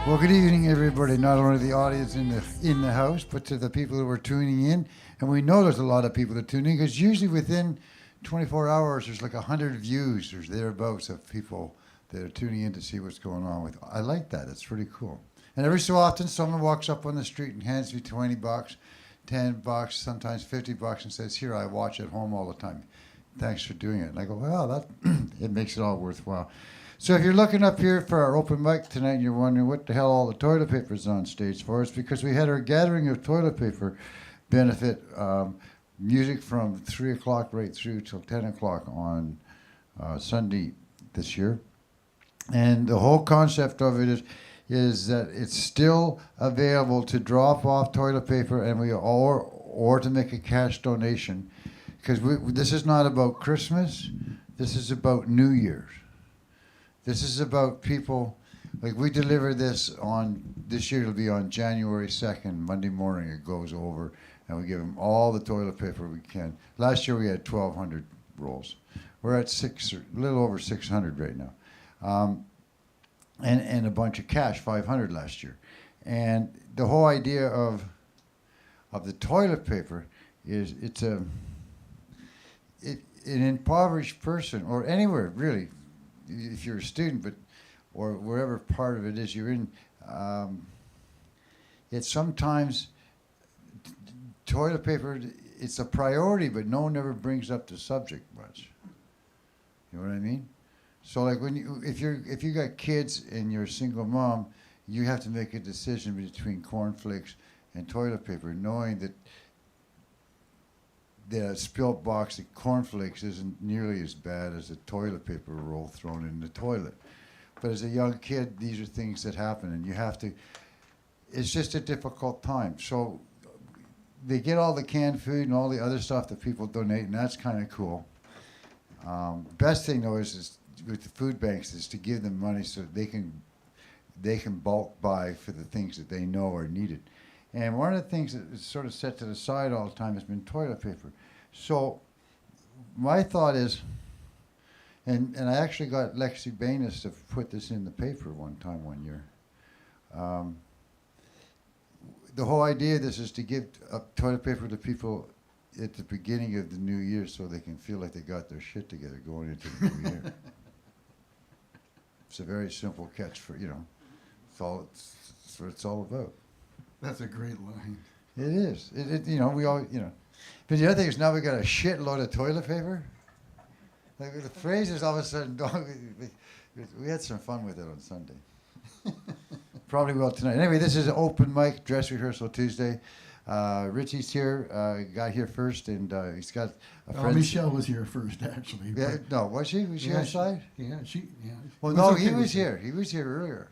Well, good evening, everybody. Not only the audience in the house, but to the people who are tuning in. And we know there's a lot of people that tune in because usually within 24 hours, there's like 100 views or thereabouts of people that are tuning in to see what's going on with. I like that. It's pretty cool. And every so often, someone walks up on the street and hands me $20, $10, sometimes $50, and says, "Here, I watch at home all the time. Thanks for doing it." And I go, "Well, that it makes it all worthwhile." So if you're looking up here for our open mic tonight and you're wondering what the hell all the toilet paper is on stage for, it's because we had our gathering of toilet paper benefit music from 3 o'clock right through till 10 o'clock on Sunday this year. And the whole concept of it is that it's still available to drop off toilet paper and or to make a cash donation, because this is not about Christmas, this is about New Year's. This is about people, like we deliver this this year it'll be on January 2nd, Monday morning it goes over, and we give them all the toilet paper we can. Last year we had 1,200 rolls. We're at a little over 600 right now. And a bunch of cash, 500 last year. And the whole idea of the toilet paper is an impoverished person, or anywhere really, if you're a student, or wherever part of it is you're in, it's sometimes toilet paper. It's a priority, but no one ever brings up the subject much. You know what I mean? So like if you got kids and you're a single mom, you have to make a decision between cornflakes and toilet paper, knowing that the spilt box of cornflakes isn't nearly as bad as a toilet paper roll thrown in the toilet. But as a young kid, these are things that happen, and you have to, it's just a difficult time. So they get all the canned food and all the other stuff that people donate, and that's kind of cool. Best thing though is with the food banks is to give them money so they can bulk buy for the things that they know are needed. And one of the things that is sort of set to the side all the time has been toilet paper. So my thought is, and I actually got Lexi Banis to put this in the paper one year. The whole idea of this is to give toilet paper to people at the beginning of the new year so they can feel like they got their shit together going into the new year. It's a very simple catch for, it's what it's all about. That's a great line. It is. We all, But the other thing is now we got a shitload of toilet paper. Like the phrases all of a sudden, we had some fun with it on Sunday. Probably will tonight. Anyway, this is an open mic dress rehearsal Tuesday. Richie's here, got here first, and he's got a friend. Michelle was here first, actually. Yeah, no, was she? Was she outside? Yeah. Well, no, he was here. He was here earlier.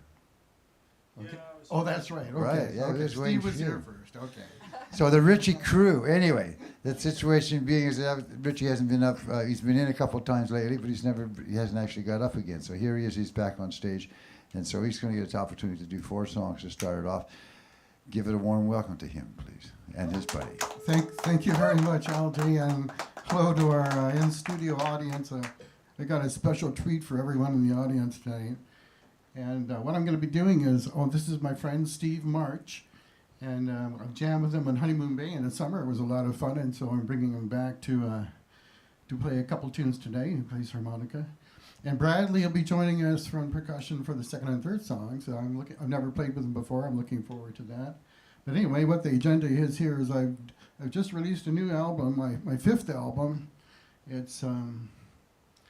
Okay. Oh, that's right. Okay. Right, yeah, okay. Steve was here first. Okay. So the Richie crew, anyway, the situation being is that Richie hasn't been up, he's been in a couple of times lately, but he hasn't actually got up again. So here he is, he's back on stage, and so he's going to get an opportunity to do 4 songs to start it off. Give it a warm welcome to him, please, and his buddy. Thank you very much, LJ, and hello to our in-studio audience. I got a special treat for everyone in the audience today. And what I'm going to be doing is, this is my friend Steve March, and I jammed with him on Honeymoon Bay in the summer. It was a lot of fun, and so I'm bringing him back to play a couple tunes today. He plays harmonica. And Bradley will be joining us from percussion for the second and third song, so I've never played with him before. I'm looking forward to that. But anyway, what the agenda is here is I've just released a new album, my 5th album. It's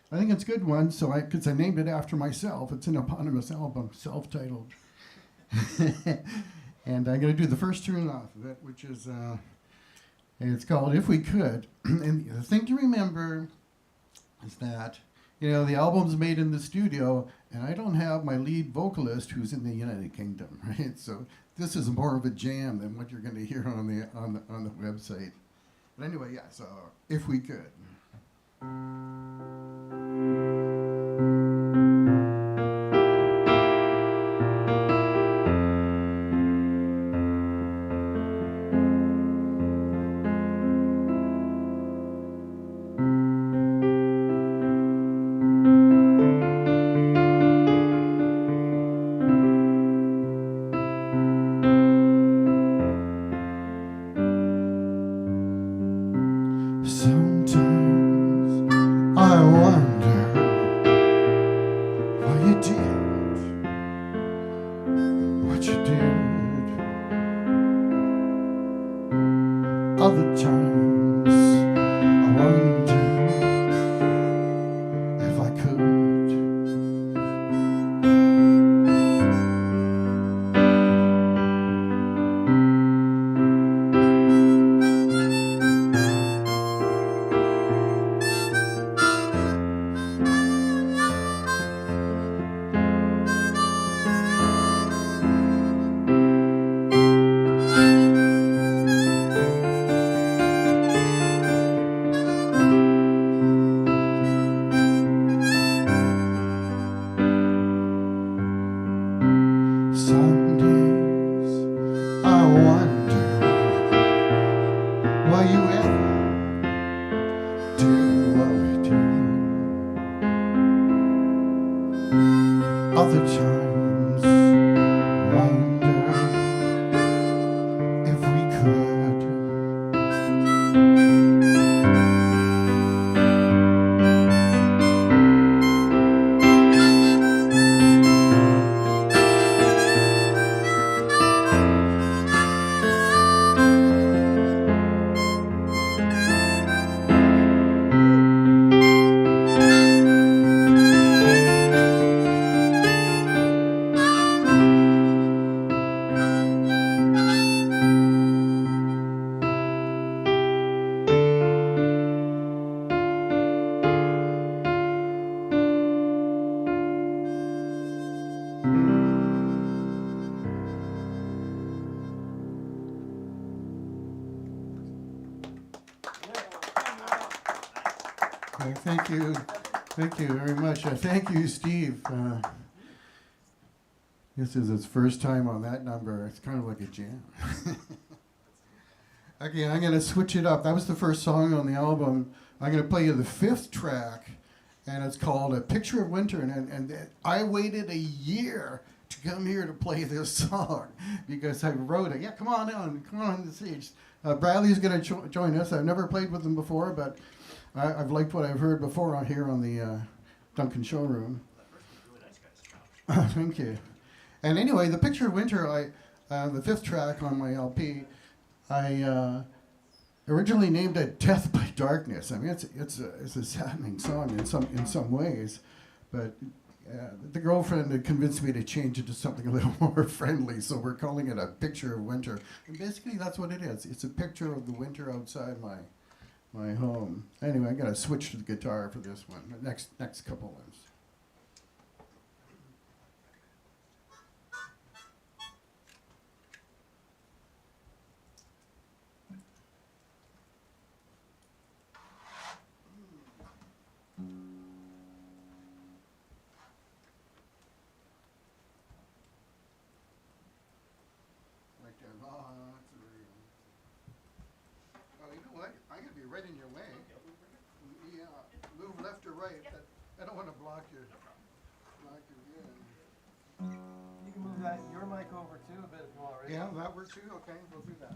I think it's a good one, because I named it after myself. It's an eponymous album, self-titled. And I'm going to do the first tune off of it, which is, it's called If We Could. And the thing to remember is that, the album's made in the studio, and I don't have my lead vocalist who's in the United Kingdom, right? So this is more of a jam than what you're going to hear on the website. But anyway, yeah, so If We Could. Other times, wonder if we could. Thank you. Thank you very much. Thank you, Steve. This is his first time on that number. It's kind of like a jam. Okay, I'm going to switch it up. That was the first song on the album. I'm going to play you the fifth track, and it's called A Picture of Winter. And I waited a year to come here to play this song because I wrote it. Yeah, come on the stage. Bradley's going to join us. I've never played with him before, but I've liked what I've heard before on here on the Duncan Showroom. Thank you. And anyway, the Picture of Winter, the fifth track on my LP, I originally named it "Death by Darkness." I mean, it's a saddening song in some ways, but the girlfriend had convinced me to change it to something a little more friendly, so we're calling it "A Picture of Winter." And basically, that's what it is. It's a picture of the winter outside my home. Anyway, I gotta switch to the guitar for this one. The next couple ones. Oh, you know what? I'm gonna be right in your way. Yeah, move left or right. I don't want to block your view. You can move your mic over too a bit if you want, right? Yeah, that works too. Okay, we'll do that.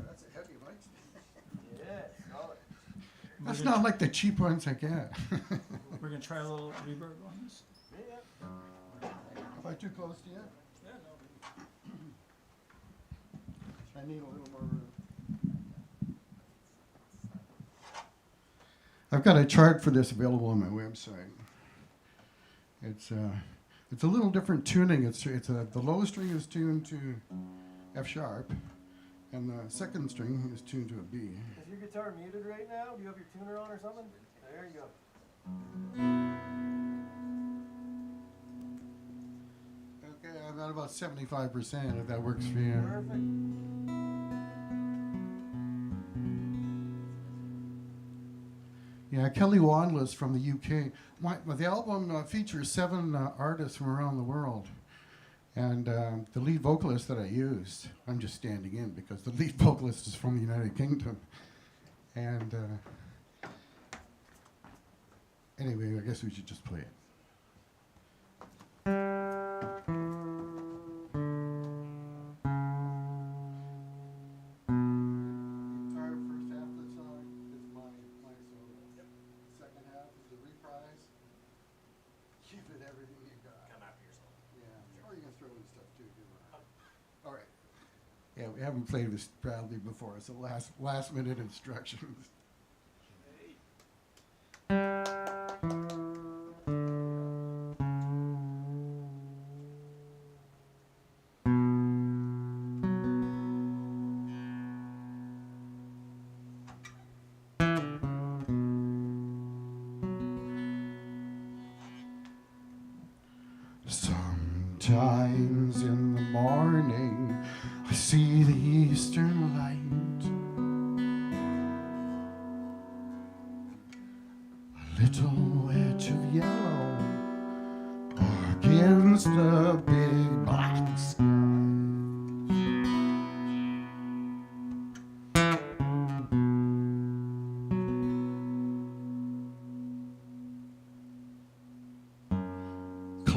That's a heavy mic. Yeah, solid. That's not like the cheap ones I get. We're gonna try a little reverb on this. Yeah. Am I too close to you? Yeah, no. I need a little more room. I've got a chart for this available on my website. It's a little different tuning. The low string is tuned to F sharp, and the second string is tuned to a B. Is your guitar muted right now? Do you have your tuner on or something? There you go. Okay, I'm at about 75%, if that works for you. Perfect. Yeah, Kelly Wanless from the UK. The album features 7 artists from around the world. And the lead vocalist that I used, I'm just standing in because the lead vocalist is from the United Kingdom. And anyway, I guess we should just play it. Guitar first half of the song is my solo. Second half is the reprise. Give it everything you got. Come after yourself. Yeah, or you can throw in stuff too. All right. Yeah, we haven't played with Bradley before, so last minute instructions. Sometimes in the morning I see the eastern light, a little wedge of yellow against the big black sky.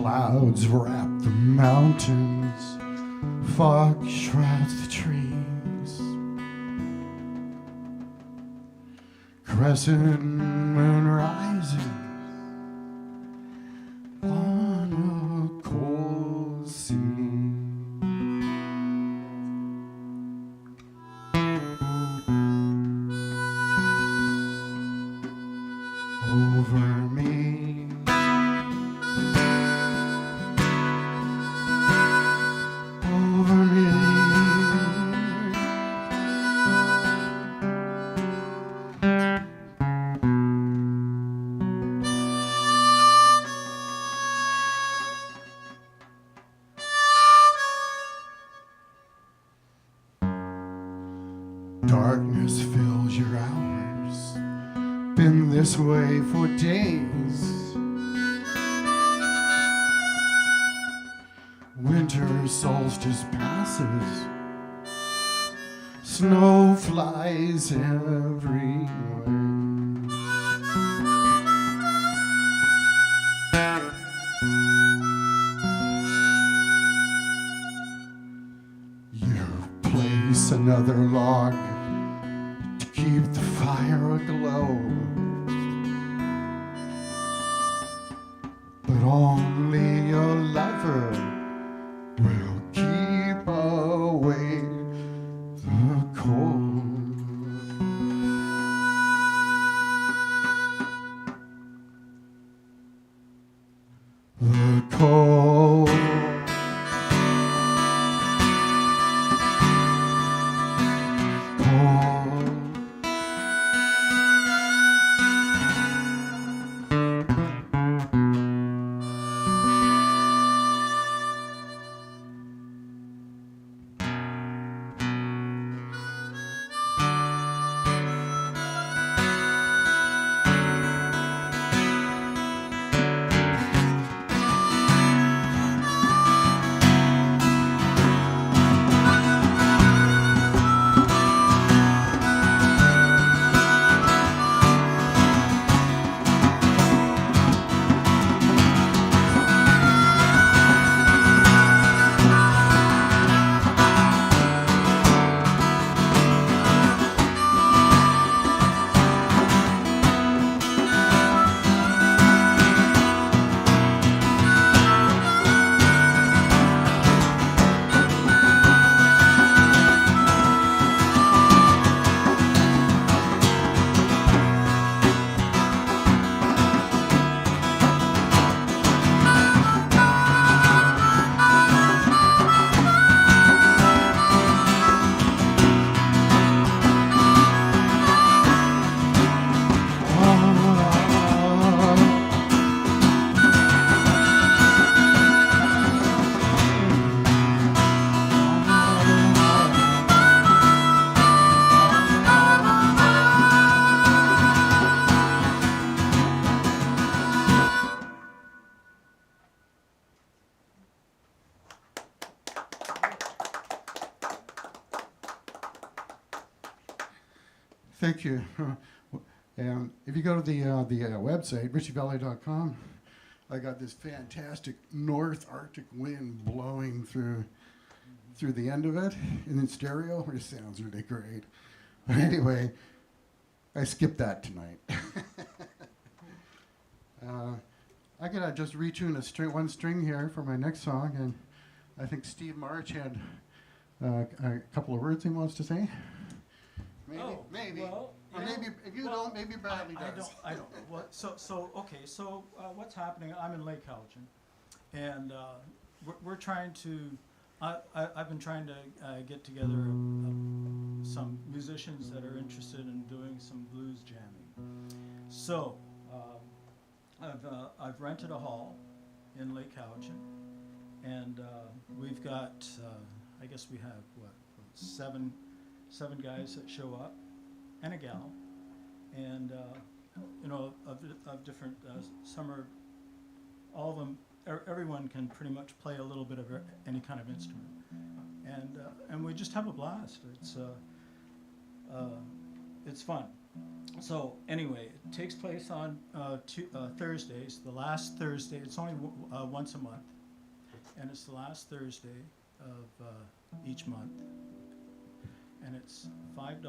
Clouds wrap the mountains, fog shrouds the trees. Crescent moon rises on a cold sea. Over me, over me. Darkness fills your hours, been this way for days. Winter solstice passes, snow flies everywhere. You place another log to keep the fire aglow, but only a lover will keep away the cold. The cold. Cold. Thank you. And if you go to the website, richievalet.com, I got this fantastic North Arctic wind blowing through the end of it in stereo, which sounds really great. But anyway, I skipped that tonight. I gotta just retune one string here for my next song, and I think Steve March had a couple of words he wants to say. Maybe. Well, Or maybe if you don't, maybe Bradley does. I don't know. What, okay. So what's happening? I'm in Lake Haljan, and we're trying to. I've been trying to get together some musicians that are interested in doing some blues jamming. So I've rented a hall in Lake Haljan, and we've got. I guess we have seven guys that show up, and a gal, and of different. Some are, all of them. Everyone can pretty much play a little bit of any kind of instrument, and we just have a blast. It's fun. So anyway, it takes place on Thursdays, the last Thursday. It's only once a month, and it's the last Thursday of each month. And it's $5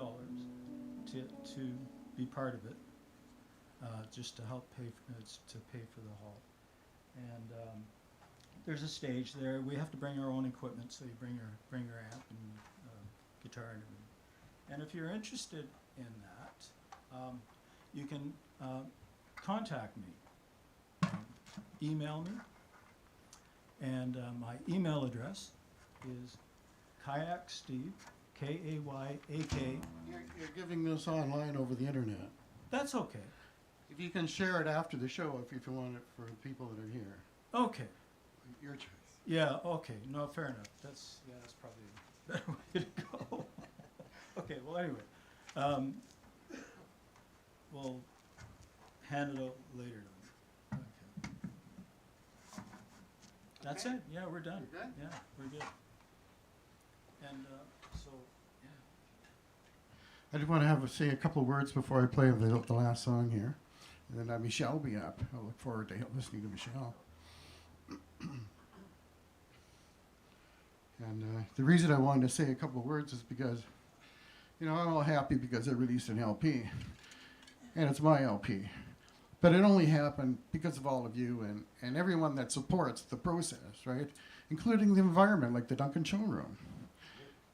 to be part of it, just to help pay for the hall. And there's a stage there. We have to bring our own equipment, so you bring your amp and guitar and everything. And if you're interested in that, you can contact me, email me, and my email address is kayaksteve, K-A-Y-A-K. You're giving this online over the internet. That's okay. If you can share it after the show, if you want it for the people that are here. Okay. Your choice. Yeah, okay. No, fair enough. That's probably a better way to go. Okay, well, anyway. We'll hand it out later then. Okay. That's Okay. it. Yeah, we're done. You're good? Yeah, we're good. And so, yeah. I just want to say a couple of words before I play the last song here. And then Michelle will be up. I look forward to listening to Michelle. And the reason I wanted to say a couple of words is because, I'm all happy because I released an LP. And it's my LP. But it only happened because of all of you and everyone that supports the process, right? Including the environment, like the Duncan Showroom.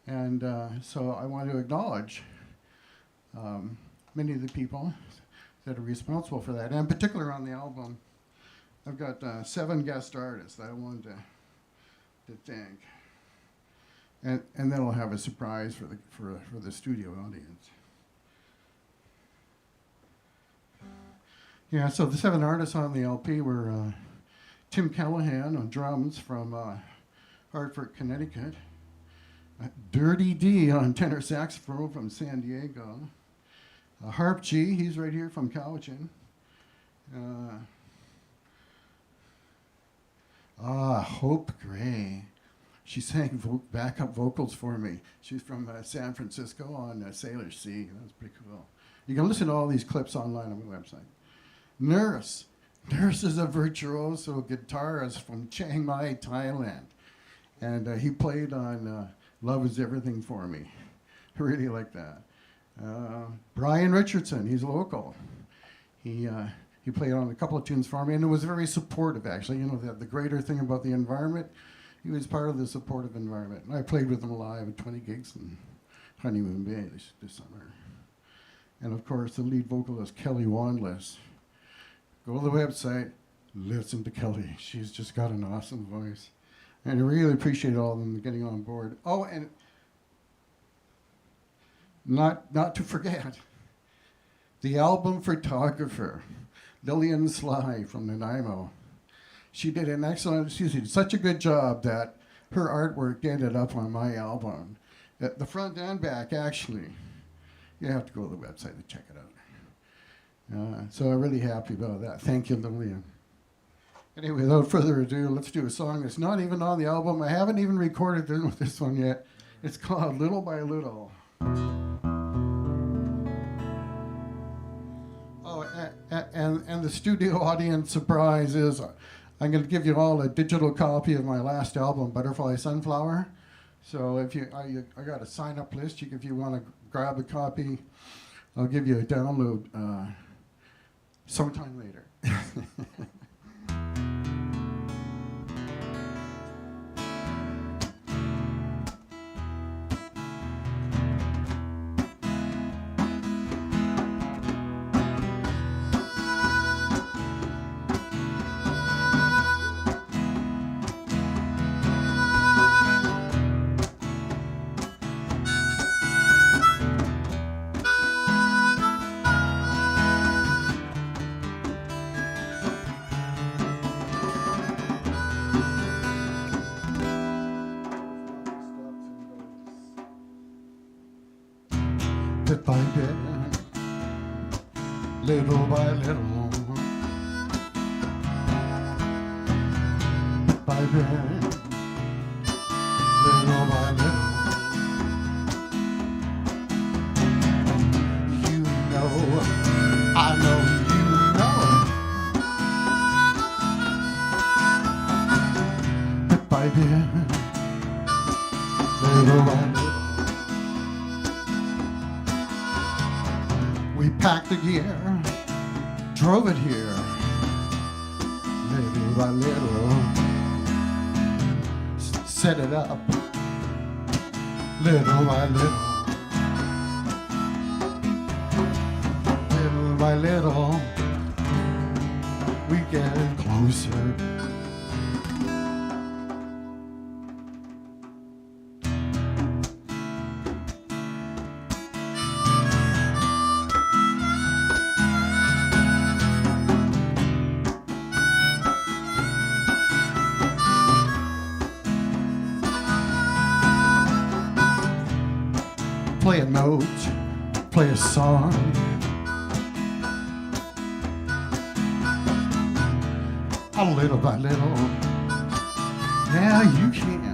And so I want to acknowledge many of the people that are responsible for that. And in particular on the album, I've got 7 guest artists that I wanted to thank. And then I'll have a surprise for the studio audience. Yeah, so the 7 artists on the LP were Tim Callahan on drums from Hartford, Connecticut. Dirty D on tenor saxophone from San Diego. Harp G, he's right here from Cowichan. Hope Gray. She sang backup vocals for me. She's from San Francisco on Sailor Sea. That's pretty cool. You can listen to all these clips online on my website. Nurse. Nurse is a virtuoso guitarist from Chiang Mai, Thailand. And he played on Love Is Everything for me. I really like that. Brian Richardson, he's local. He played on a couple of tunes for me, and it was very supportive, actually. The greater thing about the environment, he was part of the supportive environment. And I played with him live at 20 gigs in Honeymoon Bay this summer. And of course, the lead vocalist, Kelly Wandless. Go to the website, listen to Kelly. She's just got an awesome voice. And I really appreciate all of them getting on board. Oh, and not to forget, the album photographer, Lillian Sly from Nanaimo. She did an excellent, such a good job that her artwork ended up on my album. At the front and back, actually. You have to go to the website to check it out. So I'm really happy about that. Thank you, Lillian. Anyway, without further ado, let's do a song that's not even on the album. I haven't even recorded this one yet. It's called Little by Little. Oh, and the studio audience surprise is I'm going to give you all a digital copy of my last album, Butterfly Sunflower. So if I got a sign-up list. If you want to grab a copy, I'll give you a download sometime later. Bit by bit, little by little, bit by bit, little by little. You know baby. Little by little. We packed the gear, drove it here. Little by little. Set it up. Little by little. Little by little. We get closer. Play a note, play a song. A little by little. Yeah, you can.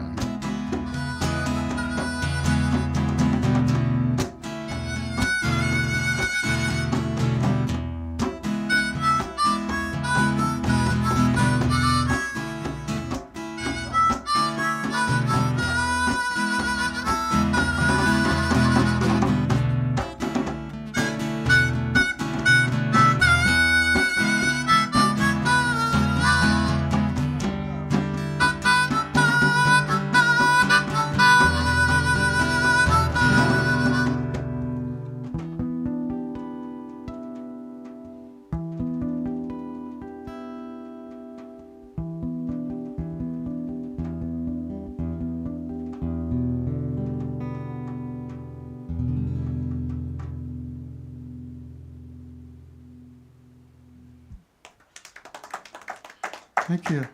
Thank you.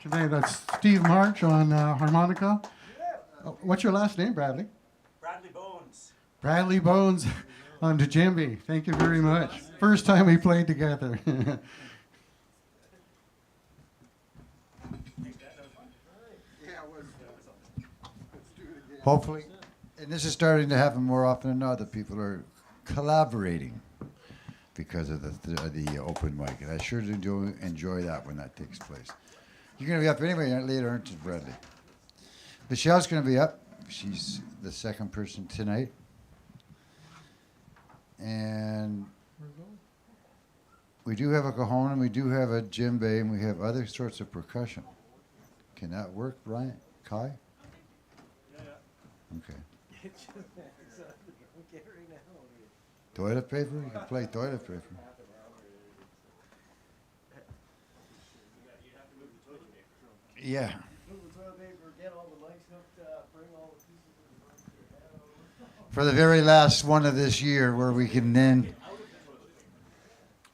Today that's Steve March on harmonica. What's your last name, Bradley? Bradley Bones. Bradley Bones on djembe. Thank you very much. First time we played together. Hopefully, and this is starting to happen more often than not, that people are collaborating because of the open mic, and I sure do enjoy that when that takes place. You're going to be up anyway later, aren't you, Bradley? Michelle's going to be up. She's the second person tonight. And we do have a cajon, and we do have a djembe, and we have other sorts of percussion. Can that work, Brian? Kai? Okay. Toilet paper? You can play toilet paper. Yeah. For the very last one of this year, where we can then,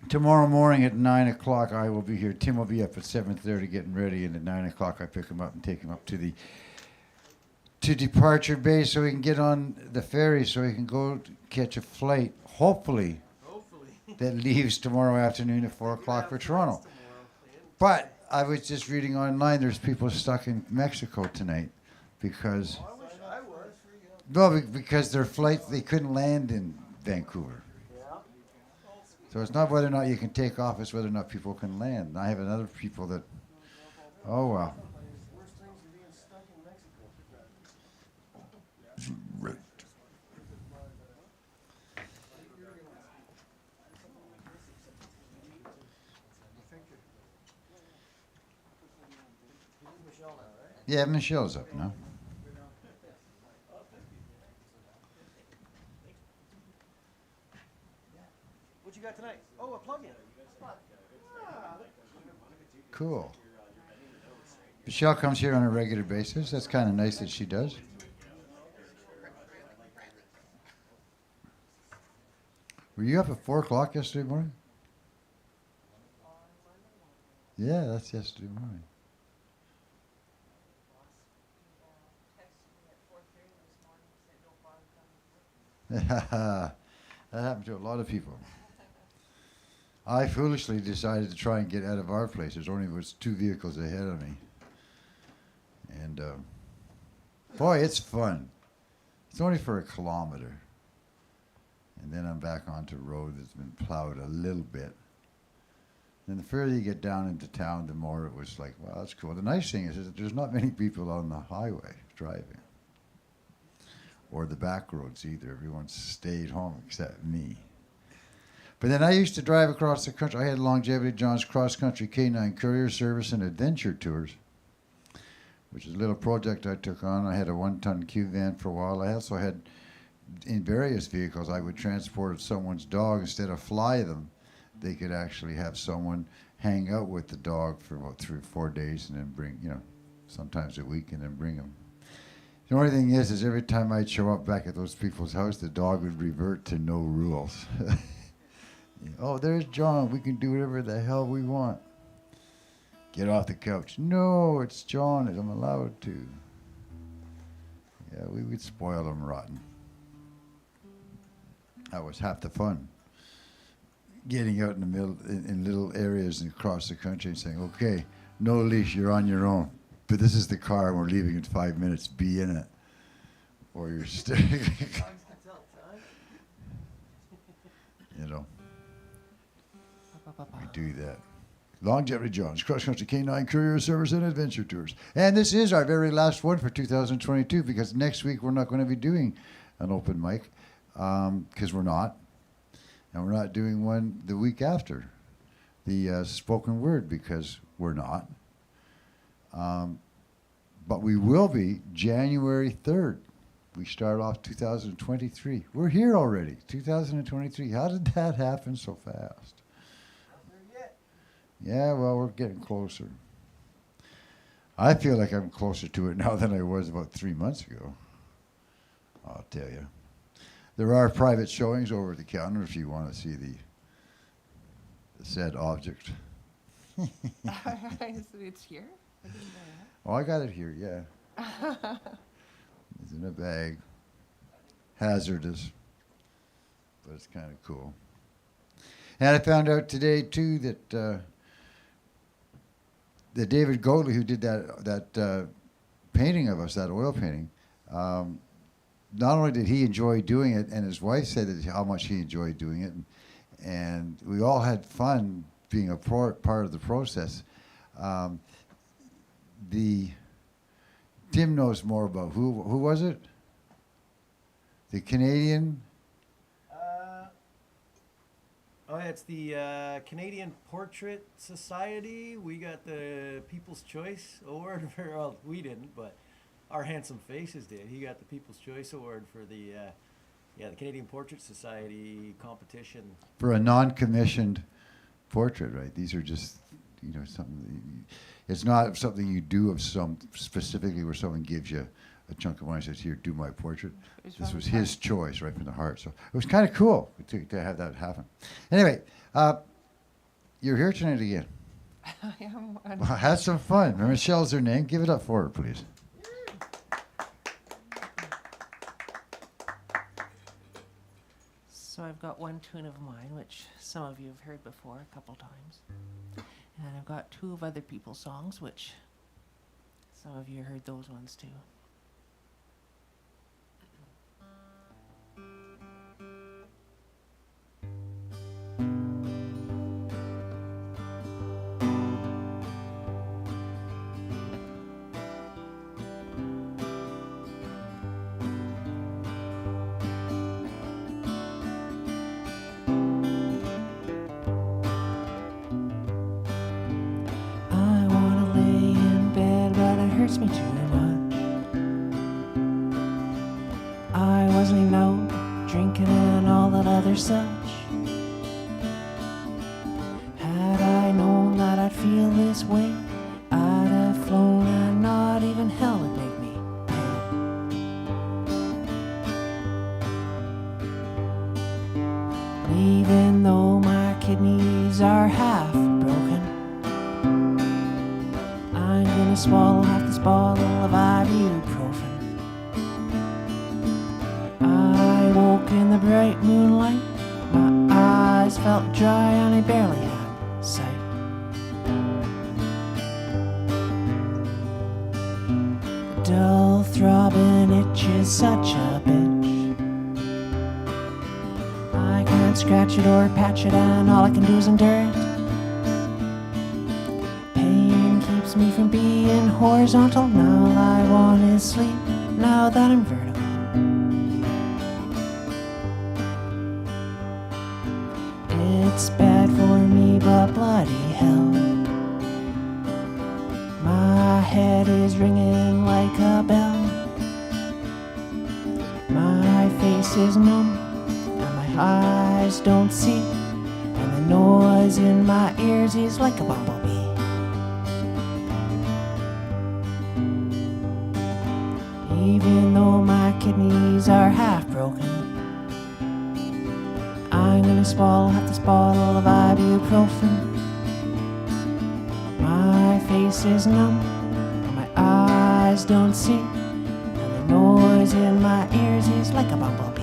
tomorrow morning at 9 o'clock, I will be here. Tim will be up at 7:30 getting ready, and at 9 o'clock I pick him up and take him up to departure bay so he can get on the ferry so he can go catch a flight, hopefully, that leaves tomorrow afternoon at 4 o'clock for Toronto. But I was just reading online, there's people stuck in Mexico tonight because because their flight, they couldn't land in Vancouver. So it's not whether or not you can take off, it's whether or not people can land. And I have another people that, oh well. Yeah, Michelle's up now. What you got tonight? Oh, a plug-in. Cool. Michelle comes here on a regular basis. That's kind of nice that she does. Were you up at 4 o'clock yesterday morning? Yeah, that's yesterday morning. That happened to a lot of people. I foolishly decided to try and get out of our place. There's only was 2 vehicles ahead of me. And boy, it's fun. It's only for a kilometer. And then I'm back onto road that's been plowed a little bit. And the further you get down into town, the more it was like, well, that's cool. The nice thing is that there's not many people on the highway driving. Or the back roads either. Everyone stayed home except me. But then I used to drive across the country. I had Longevity John's cross-country K9 courier service and adventure tours, which is a little project I took on. I had a 1-ton Q van for a while. I also had, in various vehicles, I would transport someone's dog instead of fly them. They could actually have someone hang out with the dog for about 3 or 4 days and then bring, sometimes a week and then bring them. The only thing is every time I'd show up back at those people's house, the dog would revert to no rules. Oh, there's John. We can do whatever the hell we want. Get off the couch. No, it's John. I'm allowed to. Yeah, we would spoil them rotten. That was half the fun. Getting out in the middle, in little areas and across the country and saying, okay, no leash, you're on your own. But this is the car and we're leaving in 5 minutes. Be in it. Or you're staying. We do that. Longevity John's cross-country K9 courier service and adventure tours. And this is our very last one for 2022 because next week we're not going to be doing an open mic because we're not. And we're not doing one the week after the spoken word because we're not. But we will be January 3rd. We start off 2023. We're here already, 2023. How did that happen so fast? Yeah, well, we're getting closer. I feel like I'm closer to it now than I was about 3 months ago. I'll tell you. There are private showings over at the counter if you want to see the said object. It's here? I didn't know that. Oh, I got it here, yeah. It's in a bag. Hazardous, but it's kind of cool. And I found out today, too, that that David Goatley, who did that painting of us, that oil painting, not only did he enjoy doing it, and his wife said that how much he enjoyed doing it, and we all had fun being a part of the process. Tim knows more about who was it? The Canadian. It's the Canadian Portrait Society. We got the People's Choice Award for, well, we didn't, but our handsome faces did. He got the People's Choice Award for the Canadian Portrait Society competition. For a non-commissioned portrait, right? These are just, something. It's not something you do of some specifically where someone gives you a chunk of money and says, here, do my portrait. This was his choice right from the heart. So it was kind of cool to have that happen. Anyway, you're here tonight again. I am. Well, had some fun. Michelle's her name. Give it up for her, please. So I've got one tune of mine, which some of you have heard before a couple times. And I've got 2 of other people's songs, which some of you heard those ones too. Me too much. I wasn't even out drinking and all that other such. Had I known that I'd feel this way, I'd have flown and not even hell would make me pay. Even though my kidneys are half broken, I'm gonna swallow half this bottle of ibuprofen. I woke in the bright moonlight, my eyes felt dry and I barely had sight. The dull throbbing itch is such a bitch. I can't scratch it or patch it and all I can do is endure it. horizontal. Now all I want is sleep. Now that I'm vertical. It's bad for me, but bloody hell. My head is ringing like a bell. My face is numb, and my eyes don't see. And the noise in my ears is like a bumblebee. Even though my kidneys are half broken, I'm gonna swallow half this bottle of ibuprofen. My face is numb, and my eyes don't see. And the noise in my ears is like a bumblebee.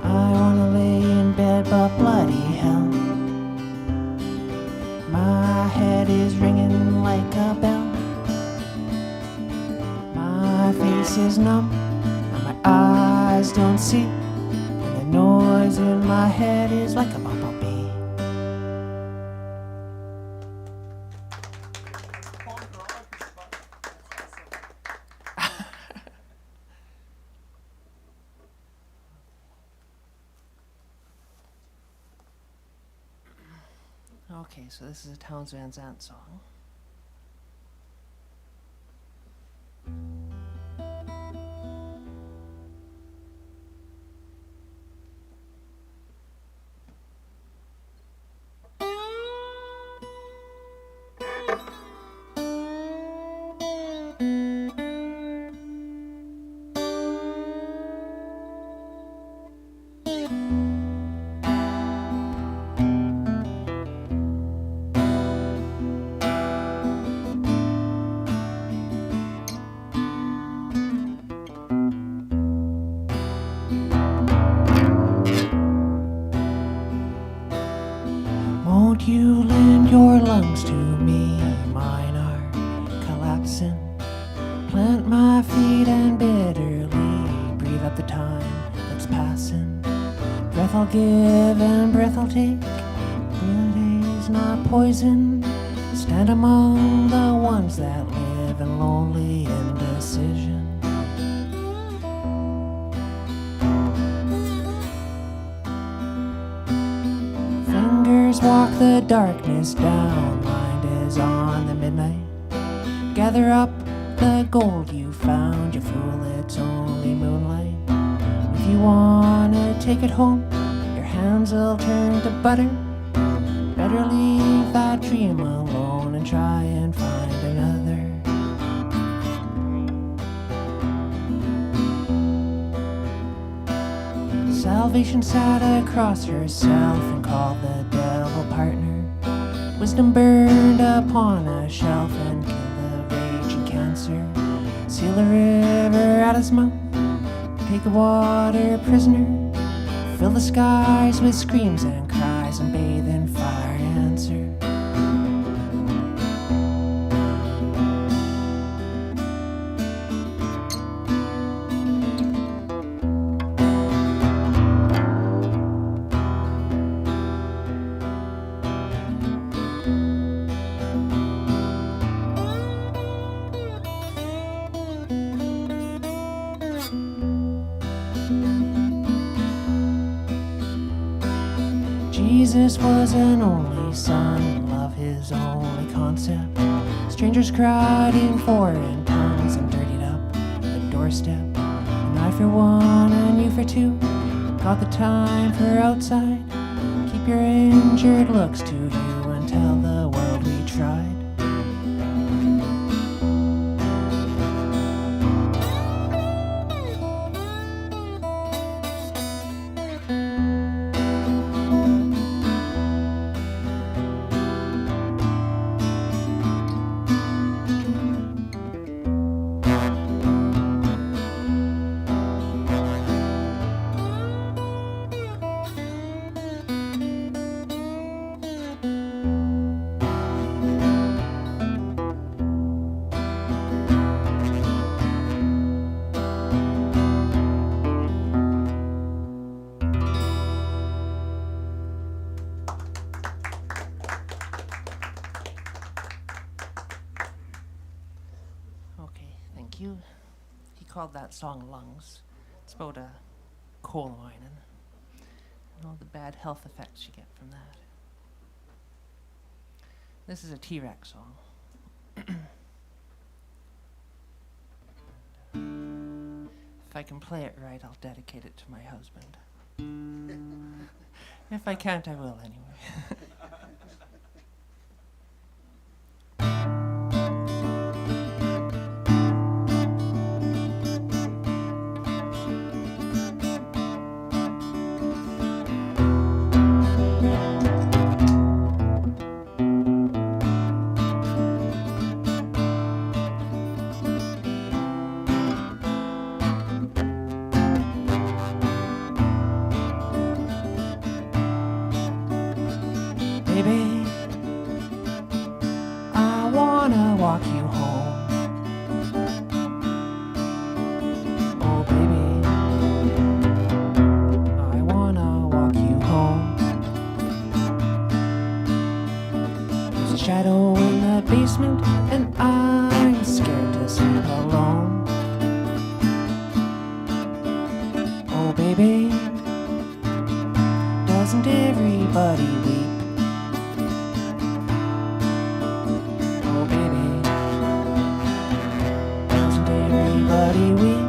I wanna lay in bed, but bloody hell, my head is ringing like a bell. My face is numb, and my eyes don't see. And the noise in my head is like a bumblebee. Okay, so this is a Townes Van Zandt song. Won't you lend your lungs to me? Mine are collapsing. Plant my feet and bitterly breathe up the time that's passing. Breath I'll give and breath I'll take. Breathing's not poison. Stand among the ones that live in lonely indecision. Fingers walk the darkness down. Mind is on the midnight. Gather up the gold you found. You fool, it's only moonlight. If you wanna take it home, your hands will turn to butter. Better leave that dream alone and try and find another. Salvation sat across herself and called the devil partner. Wisdom burned upon a shelf and killed the raging cancer. Seal the river at his mouth, take the water prisoner. Fill the skies with screams and cries and bathe in fire and answer. Jesus was an only son, love his only concept. Strangers cried in foreign tongues and dirtied up the doorstep. And I for one and you for two got the time for outside. Keep your injured looks to you and tell the world we tried. you. He called that song Lungs. It's about a coal mining and all the bad health effects you get from that. This is a T-Rex song. If I can play it right, I'll dedicate it to my husband. If I can't, I will anyway. Baby, I wanna walk you home. Oh baby, I wanna walk you home. There's a shadow in the basement and I'm scared to sleep alone. Oh baby, doesn't everybody weep? Everybody weep.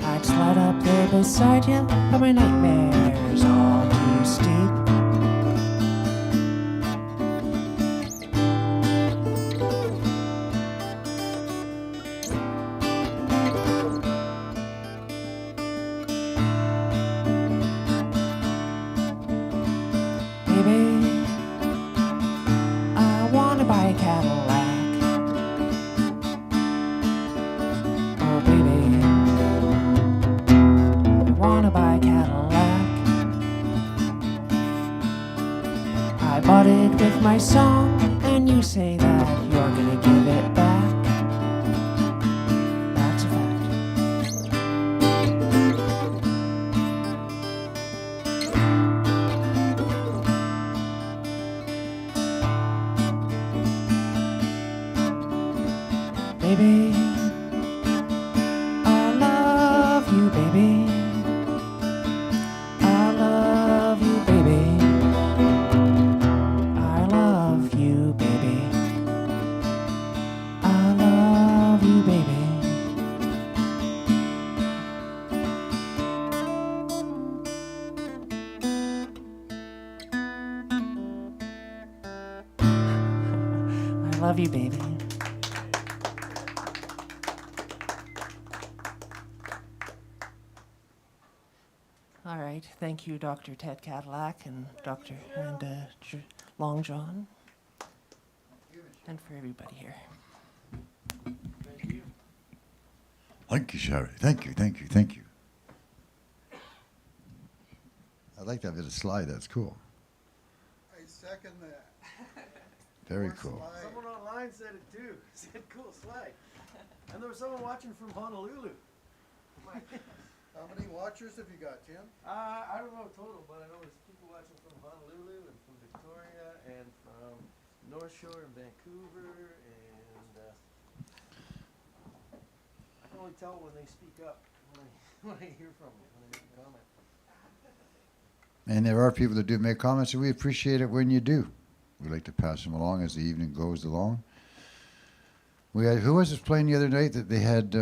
I'd slide up there beside you, but my nightmare's all too steep. Baby, I wanna buy a Cadillac. Buy a Cadillac. I bought it with my song, and you say that you're gonna give it back. That's a fact. Baby, I love you, baby. I love you, baby. I love you, baby. I love you, baby. I love you, baby. All right, thank you, Dr. Ted Cadillac and Long John, and for everybody here. Thank you, Sherry. Thank you, thank you, thank you. I like that bit of slide. That's cool. I second that. Very cool. Someone online said it too. Said cool slide. And there was someone watching from Honolulu. How many watchers have you got, Tim? I don't know total, but I know there's people watching from Honolulu and from Victoria and from North Shore and Vancouver, and I can only tell when they speak up, when I hear from them, when they make a comment. And there are people that do make comments, and we appreciate it when you do. We like to pass them along as the evening goes along. We had, who was this playing the other night that they had?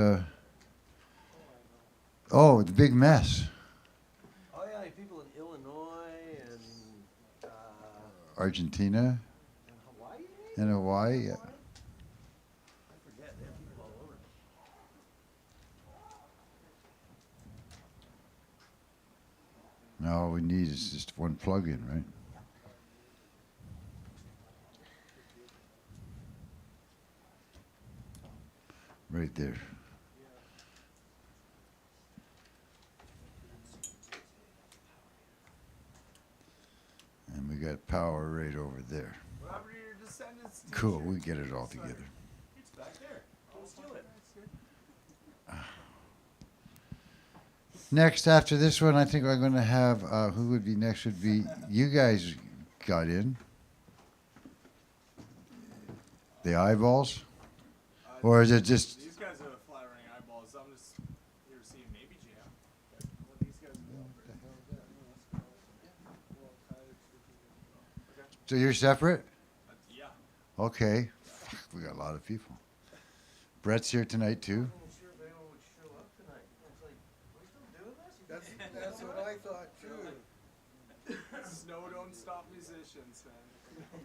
Oh, the Big Mess. Oh yeah, like people in Illinois and Argentina Hawaii. and Hawaii. Yeah. I forget. They have people all over. Now all we need is just one plug-in, right? Right there. And we got power right over there. Robert, your descendants. Cool, we get it all together. It's back there. Don't steal it. Next, after this one, I think I'm going to have, who would be next would be, you guys got in. The Eyeballs. Or is it just, These guys are flattering eyeballs. I'm just here to see maybe jam. Well, these guys so you're separate? yeah. Okay. Fuck, we got a lot of people. Brett's here tonight too. That's what I thought too. Snow don't stop musicians, man.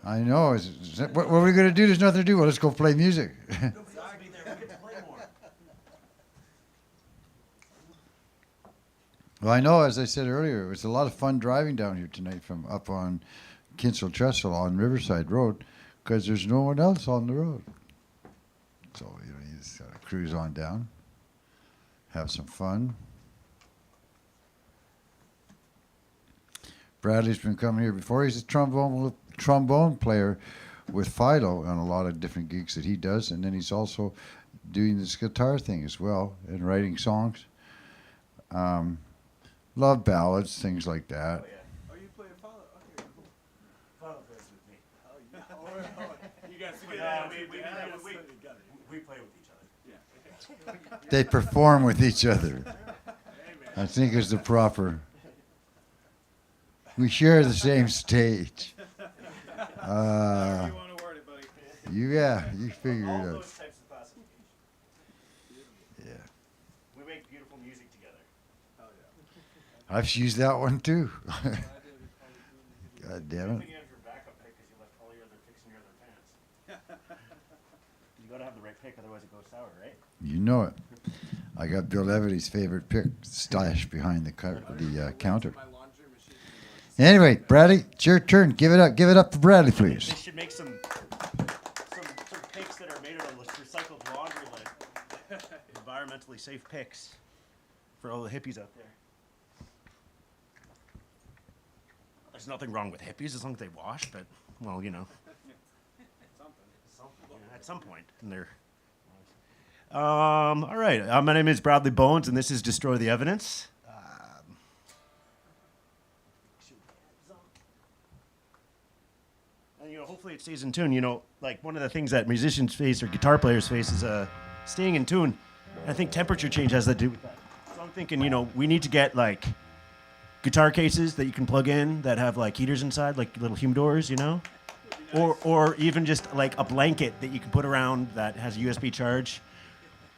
I know. What are we going to do? There's nothing to do. Well, let's go play music. Well, I know, as I said earlier, it was a lot of fun driving down here tonight from up on Kinsel Trestle on Riverside Road because there's no one else on the road. So, you know, you just got to cruise on down, have some fun. Bradley's been coming here before. He's a trombone player with Fido on a lot of different gigs that he does, and then he's also doing this guitar thing as well and writing songs. Love ballads, things like that. Oh, you play a follow? Okay, cool. Follow this with me. You guys Yeah, together. we play with each other. Yeah. They perform with each other. Hey, man. I think is the proper. We share the same stage. However you want to word it, buddy. You figure All it out. those types of classifications. Yeah. We make beautiful music together. Hell yeah. I've used that one too. God damn it. Picking out your backup pick because you left all your other picks in your other pants. You gotta have the right pick, otherwise it goes sour, right? You know it. I got Bill Evity's favorite pick stashed behind the counter. My laundry machine. Anyway, Bradley, it's your turn. Give it up. Give it up for Bradley, They please. should make some picks that are made out of recycled laundry, like environmentally safe picks for all the hippies out there. There's nothing wrong with hippies as long as they wash, but well, you know, at some point in their. All right. My name is Bradley Bones, and this is Destroy the Evidence. And you know, hopefully it stays in tune. You know, like one of the things that musicians face or guitar players face is staying in tune. And I think temperature change has to do with that. So I'm thinking, you know, we need to get like guitar cases that you can plug in that have like heaters inside, like little humidors, you know, or even just like a blanket that you can put around that has a USB charge.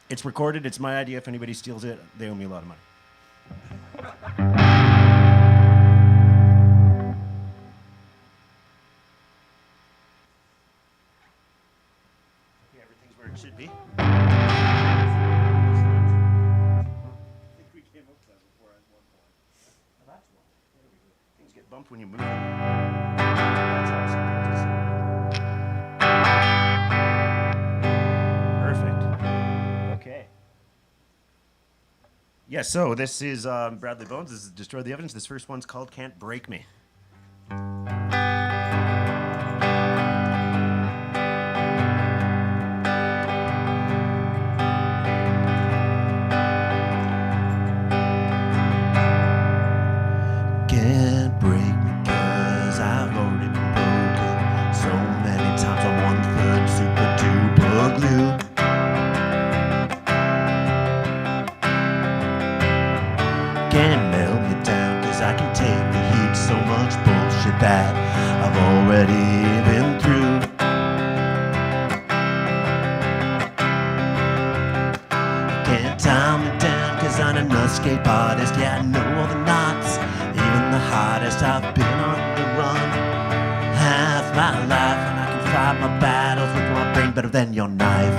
It's recorded. It's my idea. If anybody steals it, they owe me a lot of money. Okay, everything's where it should be. I think we came up with that before at one point. Oh, that's one. There we go. Things get bumped when you move them. That's how it's supposed to sound. Perfect. Okay. Yeah, so this is Bradley Bones. This is Destroy the Evidence. This first one's called Can't Break Me. Can't break me 'cause I've already been broken so many times on 1/3 super duper glue. Can't melt me down 'cause I can take the heat. So much bullshit that I've already been through. Can't tie me down 'cause I'm an escape artist. Yeah, I know all the knots, even the hardest. I've been on the run half my life, and I can fight my battles with my brain better than your knife.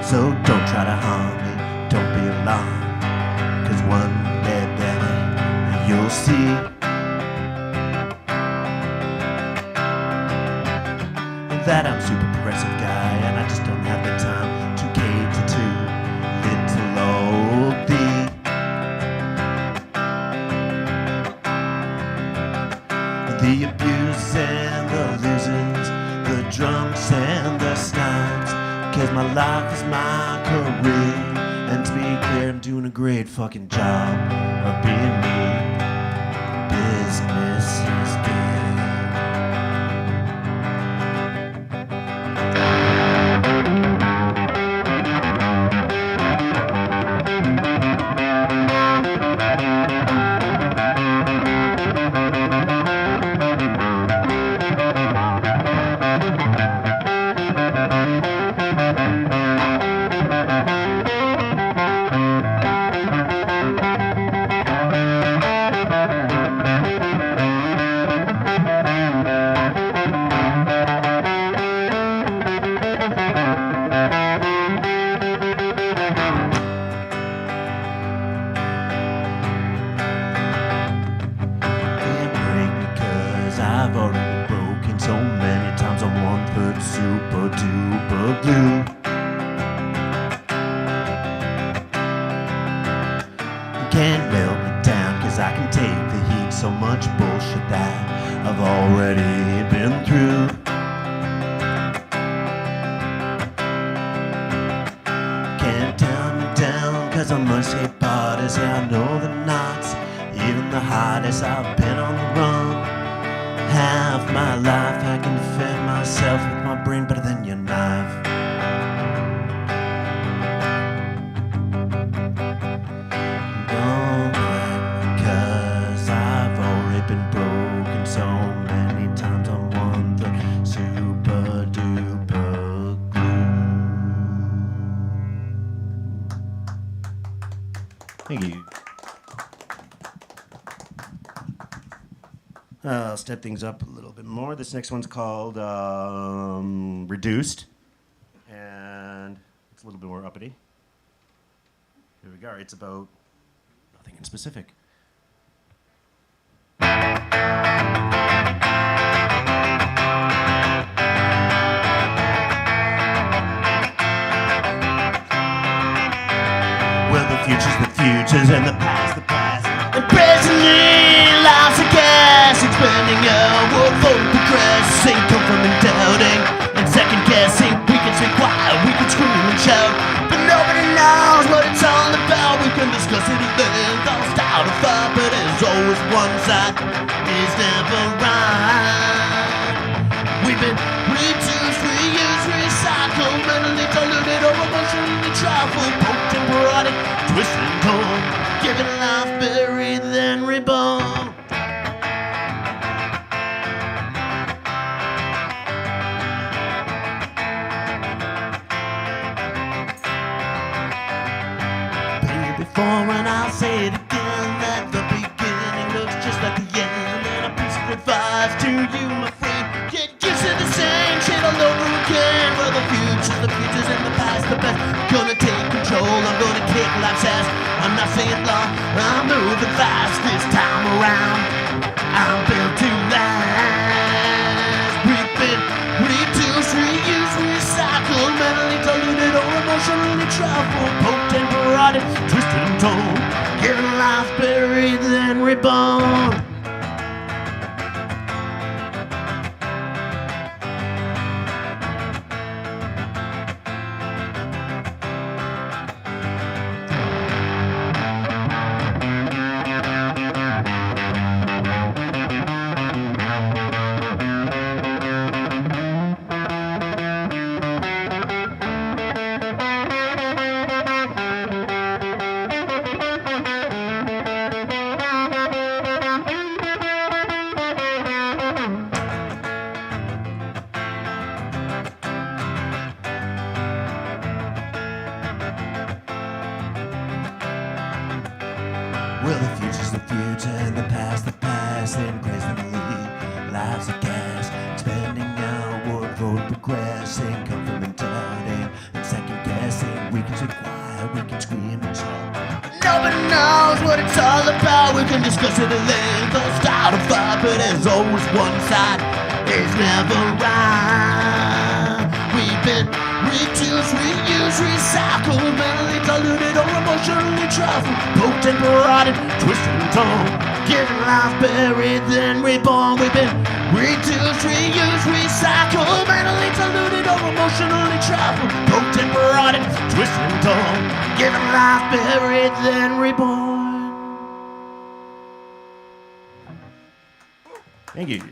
So don't try to harm me, don't be alarmed, 'cause one day, baby, you'll see. That I'm a super progressive guy, and I just don't have the time to cater to little old thee. The abuse and the losers, the drunks and the snobs, 'cause my life is my career, and to be clear, I'm doing a great fucking job of being me. Business is good. can't melt me down, 'cause I can take the heat. So much bullshit that I've already been through. Can't tell me down, 'cause I'm a escape artist. Yeah, I know the knots, even the hardest. I've been on the run half my life. I can defend myself with my brain better than your knife. Don't mind, 'cause I've already been broken so many times. I'm one the super duper glue. Thank you. I'll step things up a little bit more. This next one's called Reduced, and it's a little bit more uppity. Here we go. It's about nothing in specific. Well, the future's and the past, and presently life's a gas, expanding outward, forward, progressing, confirming, doubting, and second guessing. We can stay quiet, we can scream and shout, but nobody knows what it's all about. We can discuss it at length, all style to fight, but there's always one side is never right. We've been reduced, reused, recycled, mentally diluted, or emotionally trifled, poked and prodded, twisted and torn, given life, buried, then reborn. Before and I'll say it again, that the beginning looks just like the end. And a piece of advice to you, my friend: get used to the same shit all over again. Well, the future's and the past, the best. Gonna take control, I'm gonna kick life's ass. I'm not saying long, I'm moving fast this time around. I'm built to last. We've been reduced, reused, recycled, mentally diluted, or emotionally trifled, poked and prodded, twisted and torn, given life, buried, then reborn. Well, the future's the future, and the past, and presently life's a gas, expanding outward, forward, progressing, confirming, doubting, and second guessing. We can sit quiet, we can scream and shout. Nobody knows what it's all about. We can discuss it at length, all style to fight, but there's always one side is never right. We've been reduced, reused, recycled, mentally diluted, or emotionally trifled, poked and prodded, twisted and torn, given life, buried, then reborn. We've been reduced, reused, recycled, mentally diluted, or emotionally trifled, poked and prodded, twisted and torn, given life, buried, then reborn. Thank you.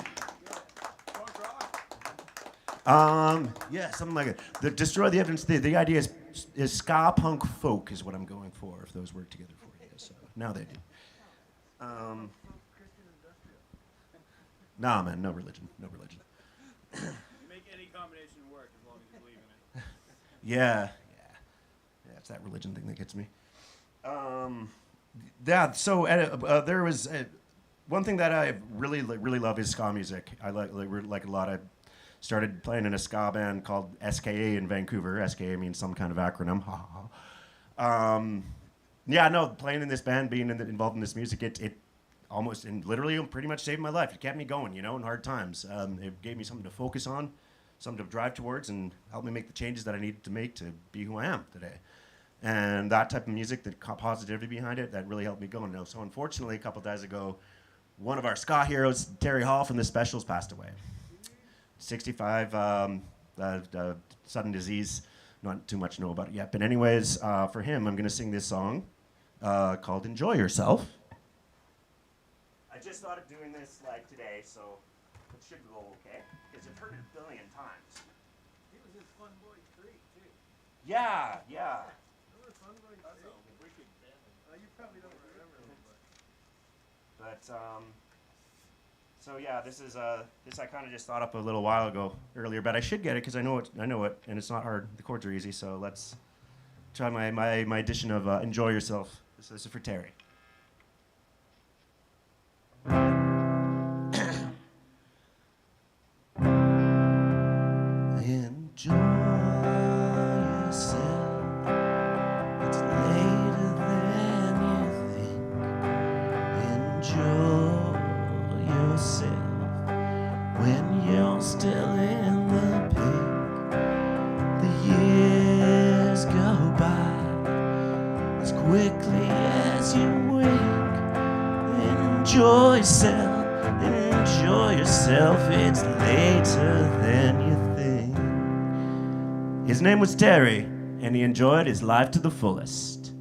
Yeah, something like it. The Destroy the Evidence. The idea is ska punk folk is what I'm going for. If those work together for you, so now they do. Nah, man, no religion. You make any combination work as long as you believe in it. Yeah, it's that religion thing that gets me. Yeah. So there was one thing that I really love is ska music. I like a lot. I started playing in a ska band called SKA in Vancouver. SKA means some kind of acronym. Yeah, no, playing in this band, being involved in this music, it almost and literally pretty much saved my life. It kept me going, in hard times. It gave me something to focus on, something to drive towards, and helped me make the changes that I needed to make to be who I am today. and that type of music, the positivity behind it, that really helped me go. Now, so unfortunately, a couple days ago, one of our ska heroes, Terry Hall from the Specials, passed away. 65, sudden disease. Not too much know about it yet. But anyways, for him, I'm going to sing this song called Enjoy Yourself. I just thought of doing this like today, so it should go okay. Because I've heard it a billion times. He was in Fun Boy 3, too. Yeah. Remember Fun Boy 3? That's a wicked band. You probably don't remember him, but... But so yeah, this I kind of just thought up a little while ago earlier, but I should get it because I know it, and it's not hard. The chords are easy, so let's try my edition of Enjoy Yourself. This is for Terry. Enjoy yourself. It's later than you think. Enjoy yourself when you're still in the pink. The years go by as quickly as you wink. Enjoy yourself, enjoy yourself. It's later than you think. His name was Terry, and he enjoyed his life to the fullest.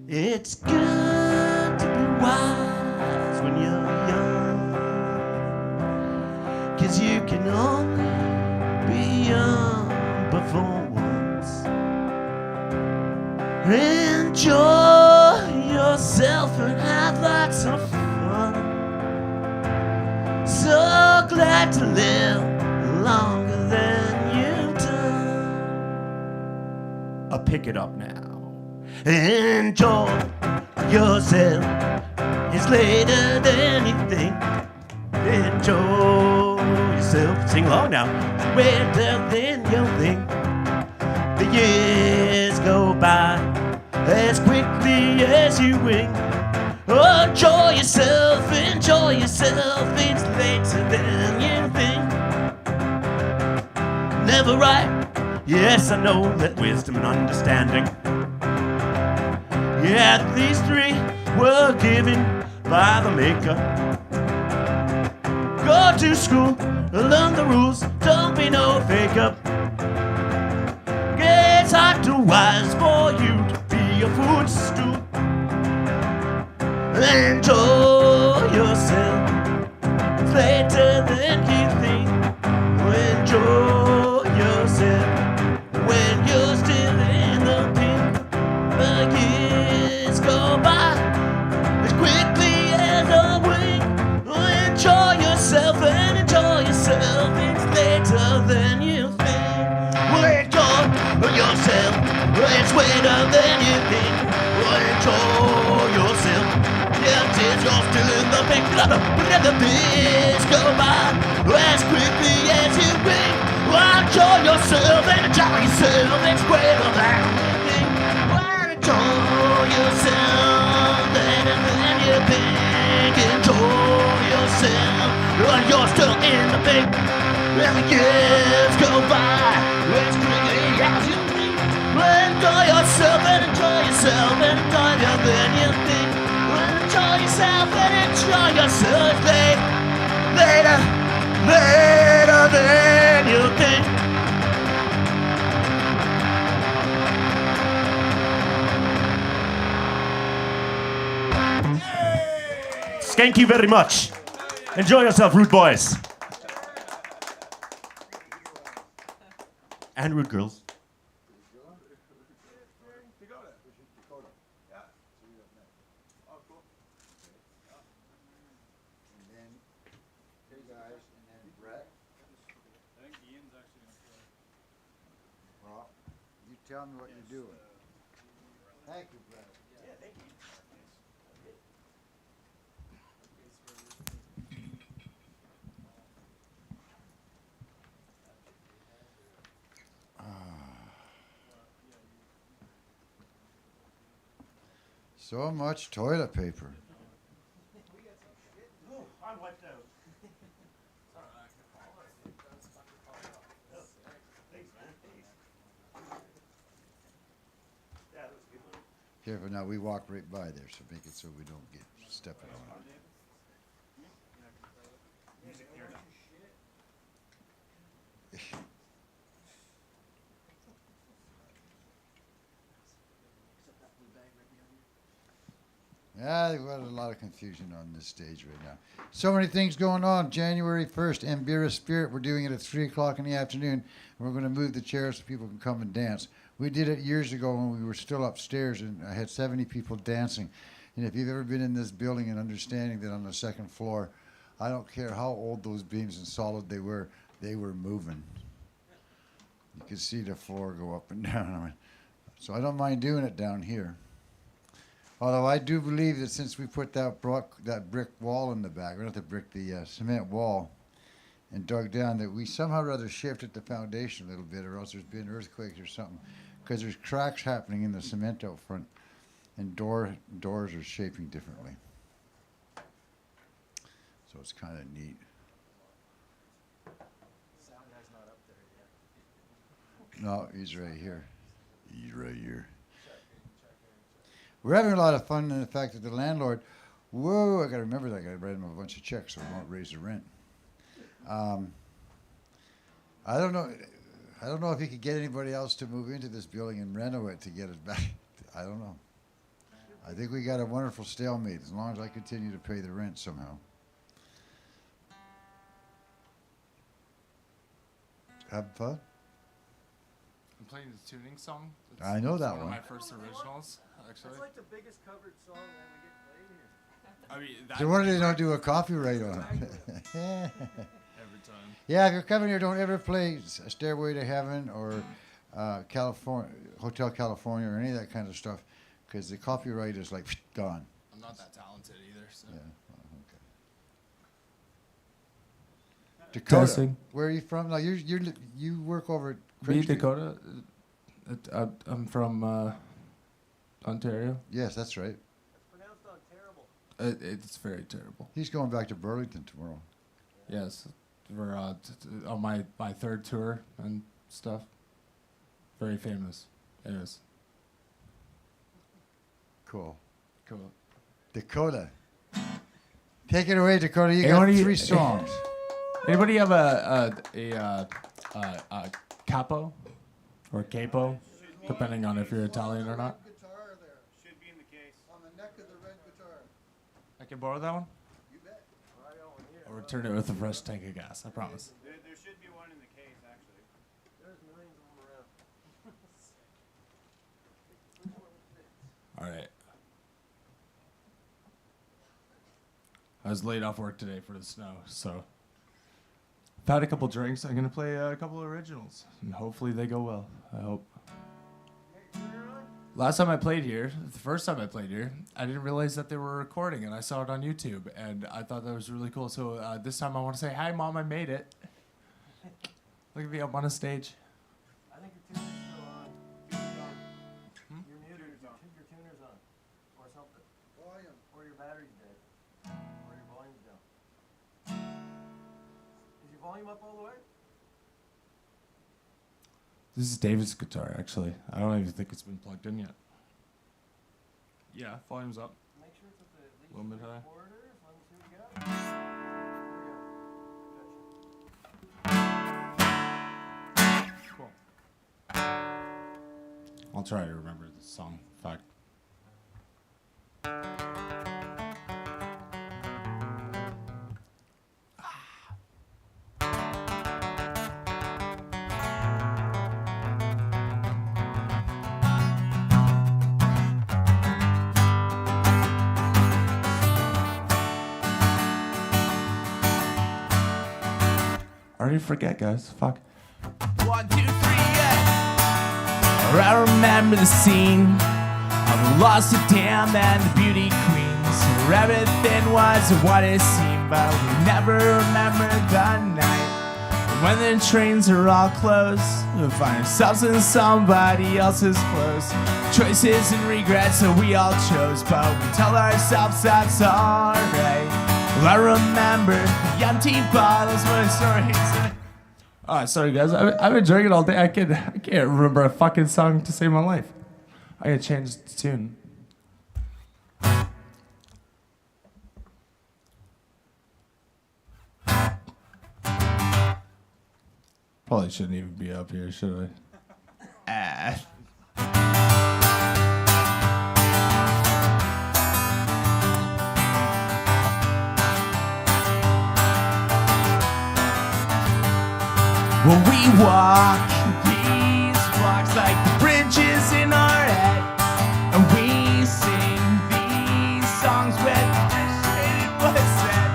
It's good to be wise when you're young, 'cause you can only be young but for once. Enjoy yourself and have lots of fun. So glad to live longer than you've done. I'll pick it up now. Enjoy yourself. It's later than you think. Enjoy yourself. Sing along now. It's later than you think. The years go by as quickly as you wink. Oh, enjoy yourself, enjoy yourself. It's later than you think. Never right. Yes, I know that wisdom and understanding. Yeah, these three were given by the Maker. Go to school, learn the rules, don't be no faker. It's hard to wise for you to be a footstool. Enjoy yourself. It's later than you think. Enjoy yourself when you're still in the pink. The years go by as quickly as a wink. Enjoy yourself and enjoy yourself. It's later than you think. Enjoy yourself. It's later than you think. Enjoy yourself. Yeah, tears you're still in the pink. Let the days go by as quickly as you wink. Enjoy yourself and enjoy yourself. It's greater than you think. Enjoy yourself and then you think. Enjoy yourself when you're still in the pink. And the years go by as quickly as you think. Enjoy yourself and enjoy yourself and enjoy your than you think. Enjoy yourself and enjoy yourself later than you think. Thank you very much. Enjoy yourself, rude boys. And rude girls. And then two guys, and then Brett. I think Ian's actually gonna play. Well, you tell me what you're doing. Thank you, Brett. Yeah, thank you. So much toilet paper. I'm wiped out. Thanks, man. Thanks. Yeah, Careful now, we walk right by there, so make it so we don't get stepping on it. Yeah, we've got a lot of confusion on this stage right now. So many things going on. January 1st, Mbira Spirit. We're doing it at 3 o'clock in the afternoon. And we're going to move the chairs so people can come and dance. We did it years ago when we were still upstairs, and I had 70 people dancing. And if you've ever been in this building and understanding that on the second floor, I don't care how old those beams and solid they were moving. You could see the floor go up and down. So I don't mind doing it down here. Although I do believe that since we put that brick wall in the back, or not the brick, the cement wall, and dug down, that we somehow or other shifted the foundation a little bit, or else there's been earthquakes or something, because there's cracks happening in the cement out front, and doors are shaping differently. So it's kind of neat. Sound guy's not up there yet. No, he's right here. He's right here. We're having a lot of fun in the fact that the landlord, whoa, I got to remember that guy, write him a bunch of checks so we won't raise the rent. I don't know if he could get anybody else to move into this building and renovate to get it back. I don't know. I think we got a wonderful stalemate as long as I continue to pay the rent somehow. Have fun? I'm playing the tuning song. I know that one. one. Of my first originals, actually. That's like the biggest covered song that we get played here. I mean, that So why do they don't do a copyright on it? every time. Yeah, if you're coming here, don't ever play Stairway to Heaven or California, Hotel California or any of that kind of stuff, because the copyright is like gone. I'm not that talented either, so. Yeah. Dakota. Testing. Where are you from? No, you work over at Me, Craig Street. Dakota. I'm from Ontario. Yes, that's right. It's pronounced on terrible. It's very terrible. He's going back to Burlington tomorrow. Yes, we're on my third tour and stuff. Very famous. Yes. Cool. Cool. Dakota. Take it away, Dakota. You Hey, got what do you- 3 songs. Anybody have a capo or capo, depending on if you're Italian or not? Guitar there. Should be in the case. On the neck of the red guitar. I can borrow that one. You bet. I'll return it with a fresh tank of gas. I promise. There should be one in the case, actually. There's millions of them around. All right. I was laid off work today for the snow, so I've had a couple drinks. I'm gonna play a couple originals, and hopefully they go well. I hope. Last time I played here, the first time I played here, I didn't realize that they were recording, and I saw it on YouTube, and I thought that was really cool. So this time I want to say, "Hi, Mom, I made it." Look at me up on a stage. I think your tuner's still on. You're muted. Your tuner's on. Or something. Volume. Or your battery's dead. Or your volume's down. Is your volume up all the way? This is David's guitar, actually. I don't even think it's been plugged in yet. Yeah, volume's up. Make sure it's at the at least Little bit high. 3/4. Let me see what we got. There we go. Gotcha. Cool. I'll try to remember the song. In fact. I already forget, guys. Fuck. 1, 2, 3, yeah. I remember the scene of the lost dam and the beauty queens, where everything was what it seemed, but we never remembered the night when the trains are all closed. We find ourselves in somebody else's clothes. Choices and regrets that we all chose, but we tell ourselves that's alright. Well, I remember the empty bottles, my stories. Alright, sorry guys. I've been drinking all day. I can't remember a fucking song to save my life. I gotta change the tune. Probably shouldn't even be up here, should I? When we walk these blocks like the bridges in our head, and we sing these songs with appreciated what's said.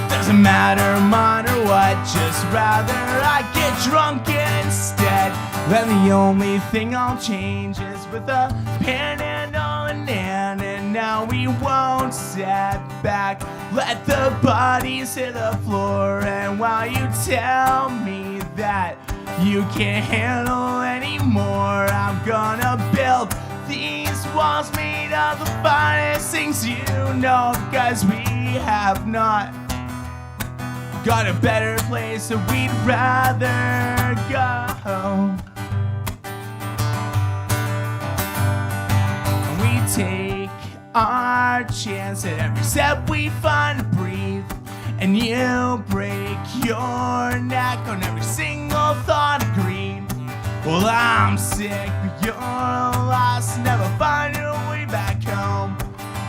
Doesn't matter mine or what, just rather I get drunk instead. Then the only thing I'll change is with a panhandle in hand. And now we won't step back, let the bodies hit the floor. And while you tell me that you can't handle anymore, I'm gonna build these walls made of the finest things you know. Because we have not got a better place that we'd rather go. We take our chance at every step we find to breathe. And you break your neck on every single thought of greed. Well, I'm sick, but you're lost, never find your way back home.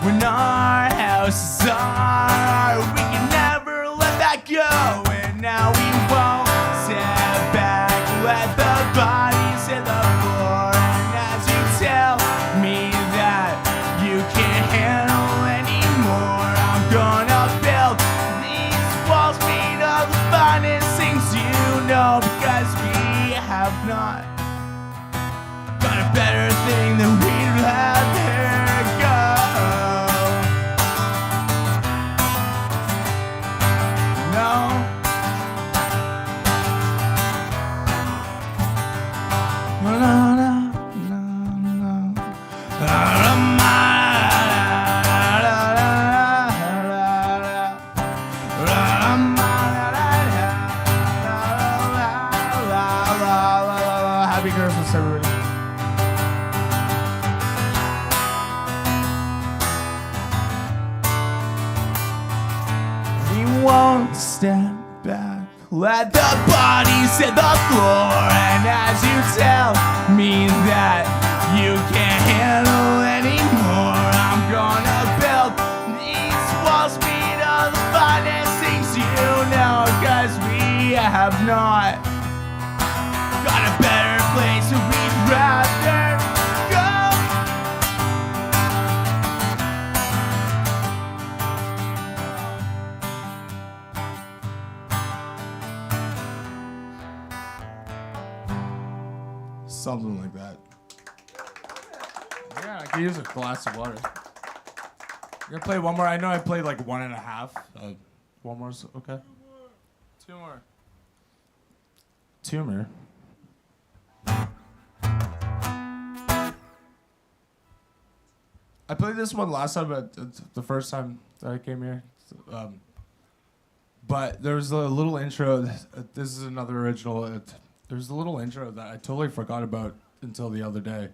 When our houses are, we can never let that go. And now we won't step back, let the bodies hit the floor. And as you tell me that you can't handle anymore, I'm gonna build these walls made of the finest things you know. Because we have not got a better thing than we'd rather go. No. No, no, no, no. Happy Christmas, everybody. We won't step back, let the bodies hit the floor. And as you tell me that you can't handle anymore, I'm gonna build these walls made of the finest things you know. Cause we have not got a better place where we'd rather go. Something like that. Yeah, I could use a glass of water. You're gonna play one more? I know I played like 1.5. One more's okay. Two more. Two more. I played this one last time, but it's the first time that I came here. But there's a little intro. This is another original. There's a little intro that I totally forgot about until the other day.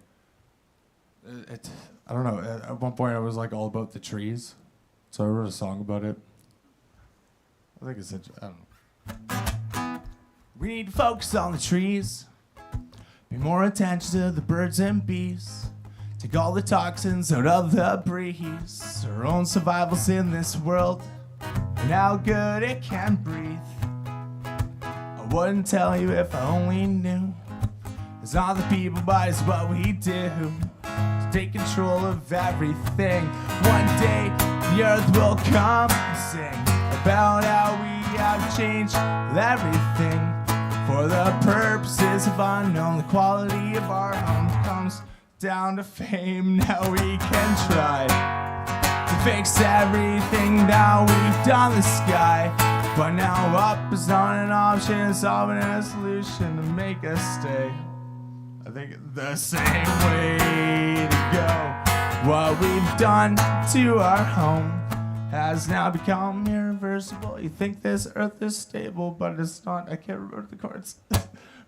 I don't know. At one point, I was like all about the trees, so I wrote a song about it. I think it's. I don't know. We need to focus on the trees, pay more attention to the birds and bees, take all the toxins out of the breeze. Our own survival's in this world, and how good it can breathe. I wouldn't tell you if I only knew. It's not the people, but it's what we do to take control of everything. One day the earth will come and sing about how we have changed everything. For the purposes of unknown, the quality of our home comes down to fame. Now we can try to fix everything that we've done in the sky. But now up is not an option, it's often a solution to make us stay. I think the same way to go. What we've done to our home has now become irreversible. You think this earth is stable, but it's not. I can't remember the chords.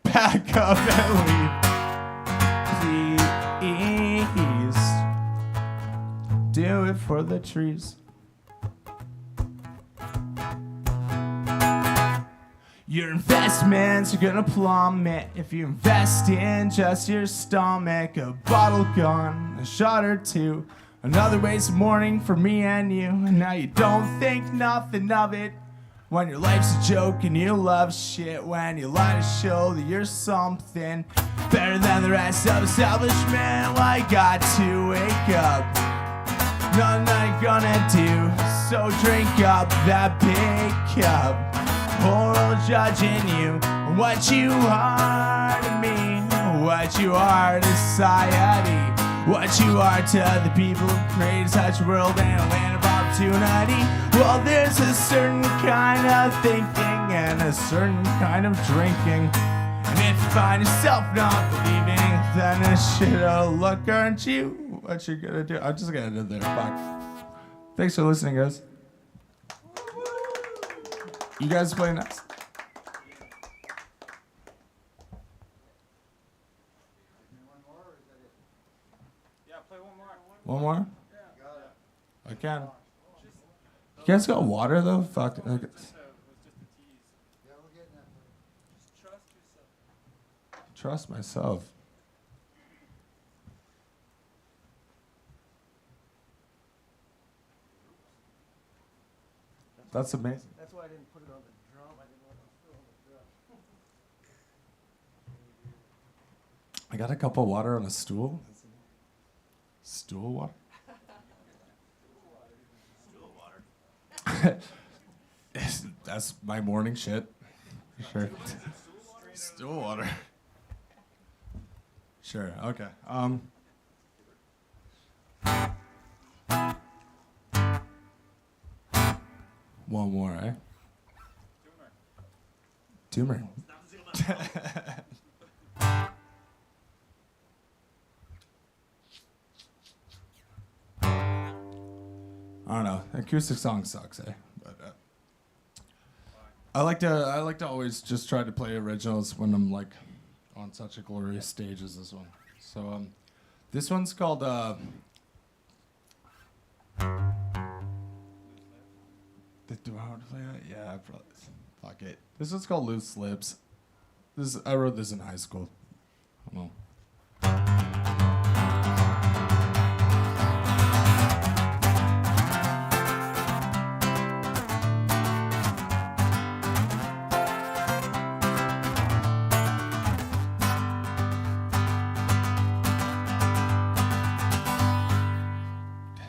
Back up and leave. Please do it for the trees. Your investments are gonna plummet if you invest in just your stomach. A bottle gone, a shot or two, another wasted morning for me and you. And now you don't think nothing of it when your life's a joke and you love shit. When you lie to show that you're something better than the rest of us selfish men. Well, I got to wake up, nothing I'm gonna do. So drink up that big cup. Moral judging you, what you are to me, what you are to society, what you are to the people who created such a world and a land of opportunity. Well, there's a certain kind of thinking and a certain kind of drinking. And if you find yourself not believing, then a shit look, aren't you? What you gonna do? I'm just gonna end it there. Fuck. Thanks for listening, guys. You guys play nice. Yeah, play one more. One more? I can. You guys got water though? Fuck. Okay. It was just a tease. Just trust yourself. Trust myself. That's amazing. That's why I didn't put it on the drum. I didn't want to fill the drum. I got a cup of water on a stool. Stool water? That's my morning shit. Sure. Stool water. Sure. Okay. One more, eh? Tumor. I don't know. Acoustic song sucks, eh? But I like to always just try to play originals when I'm like on such a glorious stage as this one. So this one's called do I want to play it? Yeah, probably. Fuck it. This one's called Loose Lips. I wrote this in high school. I don't know.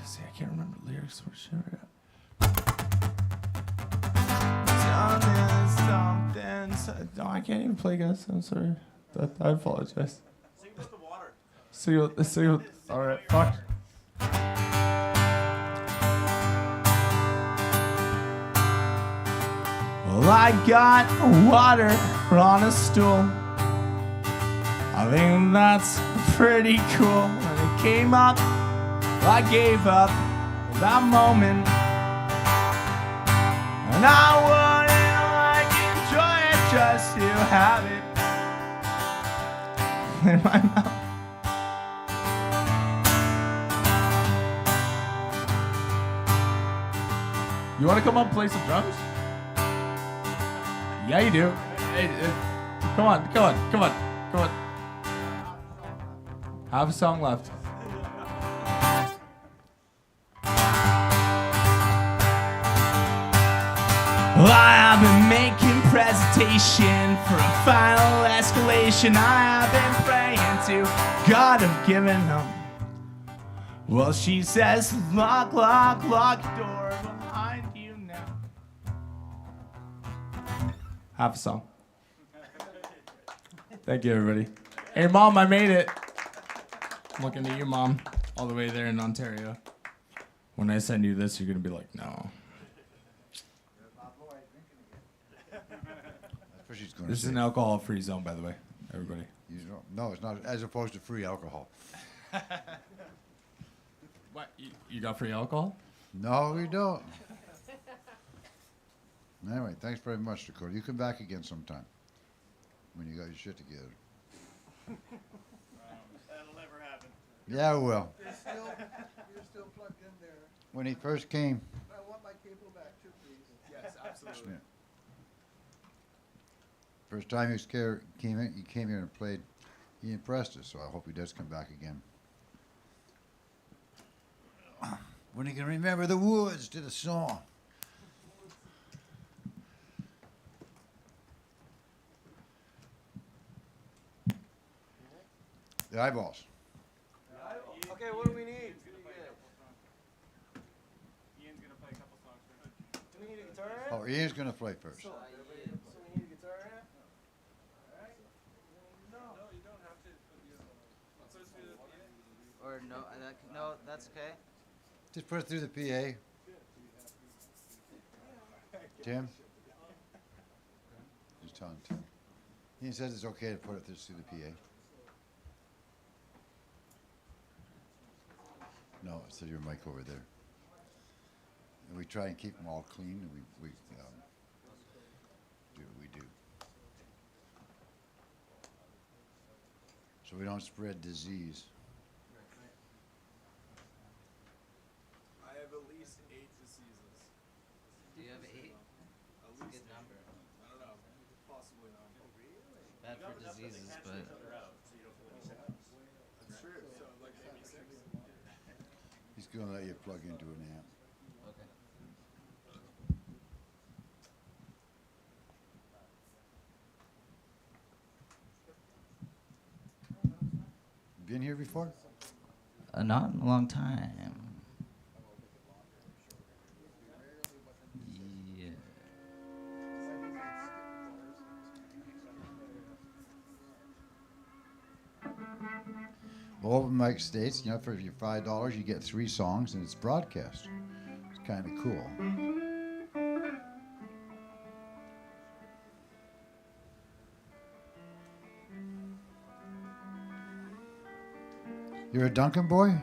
See, I can't remember the lyrics. Where should I at? No, I can't even play, guys. I'm sorry. I apologize. Sing about the water. See you. All right. Fuck. Well, I got water on a stool. I think that's pretty cool. When it came up, I gave up that moment. And I wouldn't like enjoy it just to have it in my mouth. You want to come up and play some drums? Yeah, you do. Hey, come on. Have a song left. Well, I have been making presentation for a final escalation. I have been praying to God of giving up. Well, she says, lock the door behind you now. Have a song. Thank you, everybody. Hey, Mom, I made it. I'm looking at you, Mom, all the way there in Ontario. When I send you this, you're going to be like, no. That's what she's going to This is say. an alcohol-free zone, by the way, everybody. No, it's not, as opposed to free alcohol. What? You got free alcohol? No, we don't. Anyway, thanks very much, Dakota. You come back again sometime when you got your shit together. That'll never happen. Yeah, we will. You're still plugged in there. When he first came. I want my cable back too, please. Yes, absolutely. Yeah. First time he came here and played, he impressed us. So I hope he does come back again. When he can remember the woods to the song. The eyeballs. Okay, what do we need? Ian's gonna play a couple songs for us. Do we need a guitar? Oh, Ian's going to play first. So we need a guitar amp? Alright. No, you don't have to put the put it through the PA. Or no, no, that's okay. Just put it through the PA. Tim? Just tell him, Tim. He says it's okay to put it through the PA. No, it's your mic over there. And we try and keep them all clean, and we do what we do. So we don't spread disease. I have at least 8 diseases. Do you have 8? At That's a least good number. I don't know. Possibly not. Oh, really? Bad for diseases, but That's true. So like maybe 6. He's going to let you plug into an amp. okay. Been here before? Not in a long time. Yeah. Well, open mic states, for your $5, you get 3 songs and it's broadcast. It's kind of cool. You're a Duncan boy?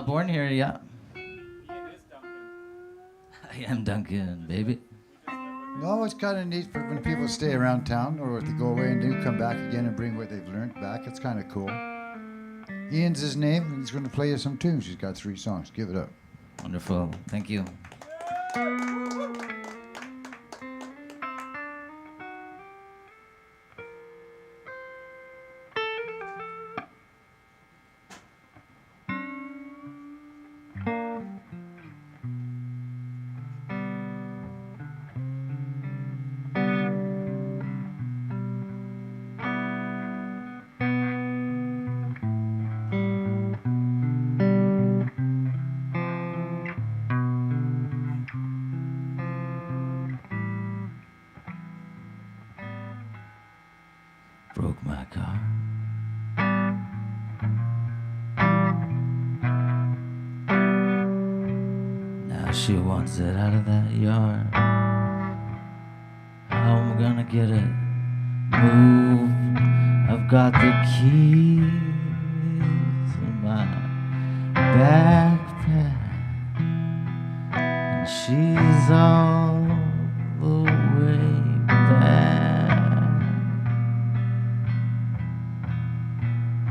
Born here, yeah. Ian is Duncan. I am Duncan, baby. No, it's kind of neat for when people stay around town or if they go away and do come back again and bring what they've learned back. It's kind of cool. Ian's his name, and he's going to play you some tunes. He's got 3 songs. Give it up. Wonderful. Thank you. Broke my car. Now she wants it out of that yard. How am I gonna get it moved? I've got the keys in my backpack, and she's all the way back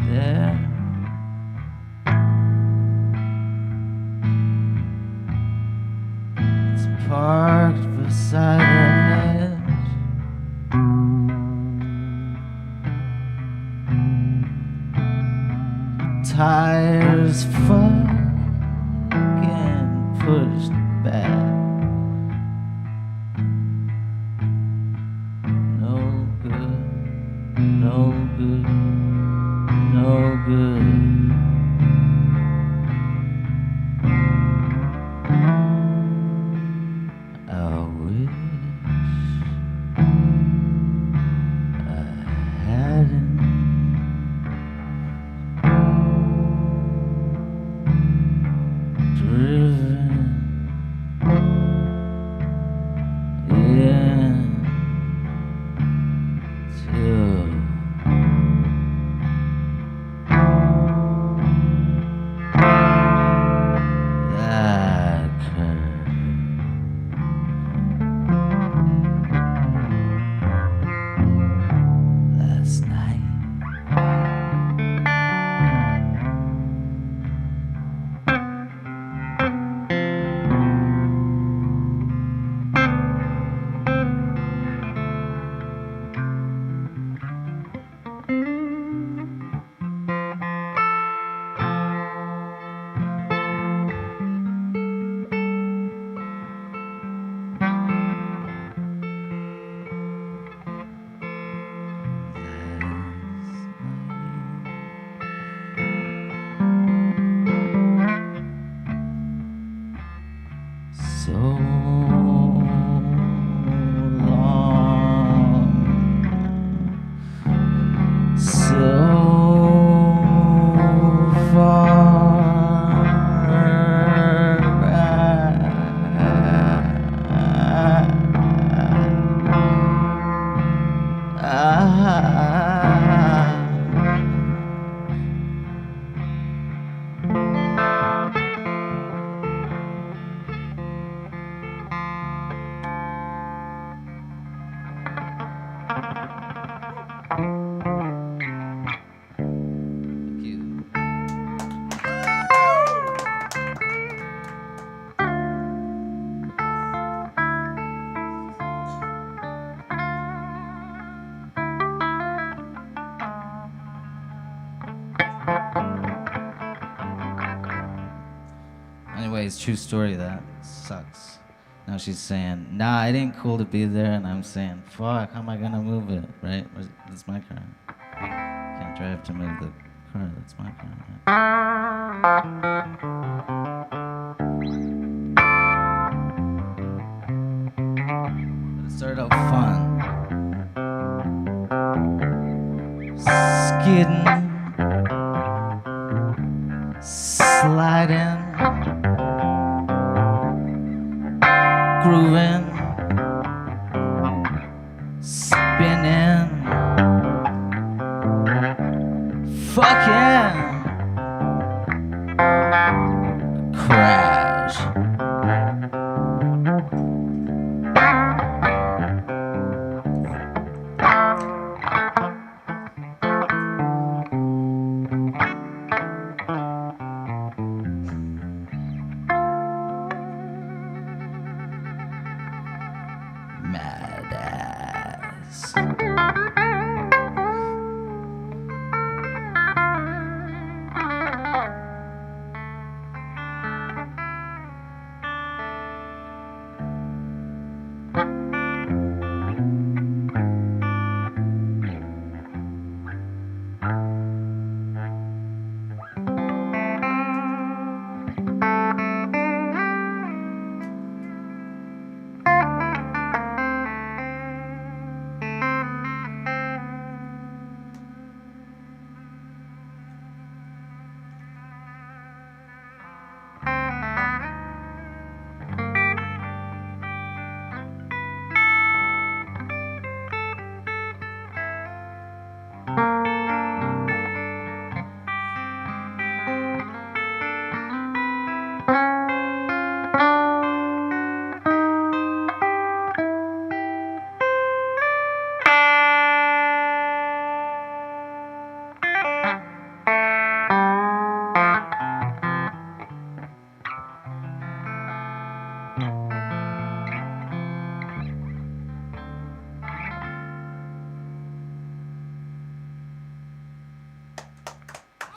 there. It's parked beside the hedge. Tires fucking pushed back. No good, no good, no good. I wish I hadn't driven Anyways, true story. That sucks. Now she's saying, nah, it ain't cool to be there, and I'm saying, fuck, how am I gonna move it, right? That's my car. Can't drive to move the car. That's my car. But it started out fun. Skidding, sliding, grooving, spinning, fucking, crash. Mad ass.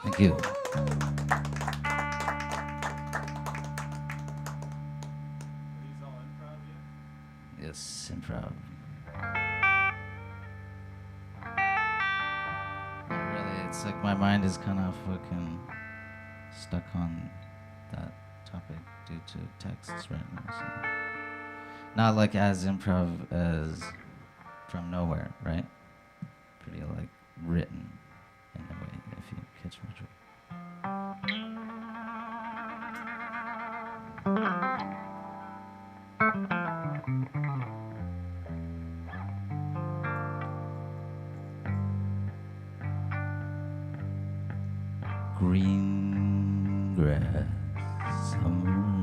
Thank you. Are these all improv yet? Yes, improv. Not really. It's like my mind is kind of fucking stuck on that topic due to texts right now. So. Not like as improv as From Nowhere, right? Pretty like written in a way, if you catch my drift. Green grass, summer.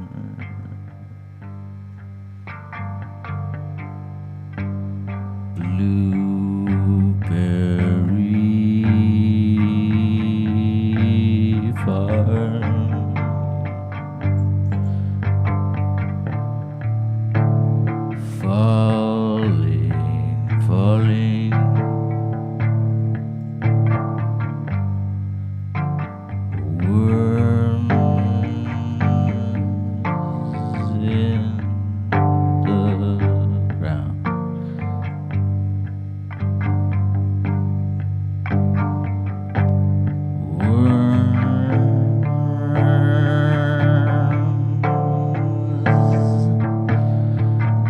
Blueberry farm. Falling, falling. Worms in the ground. Worms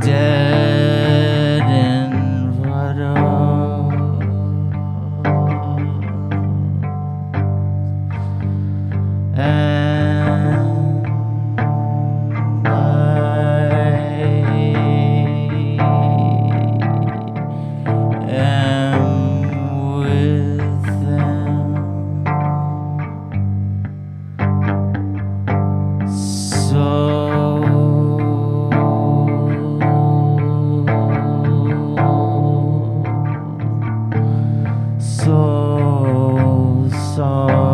dead in puddles. And I am with them. So soggy.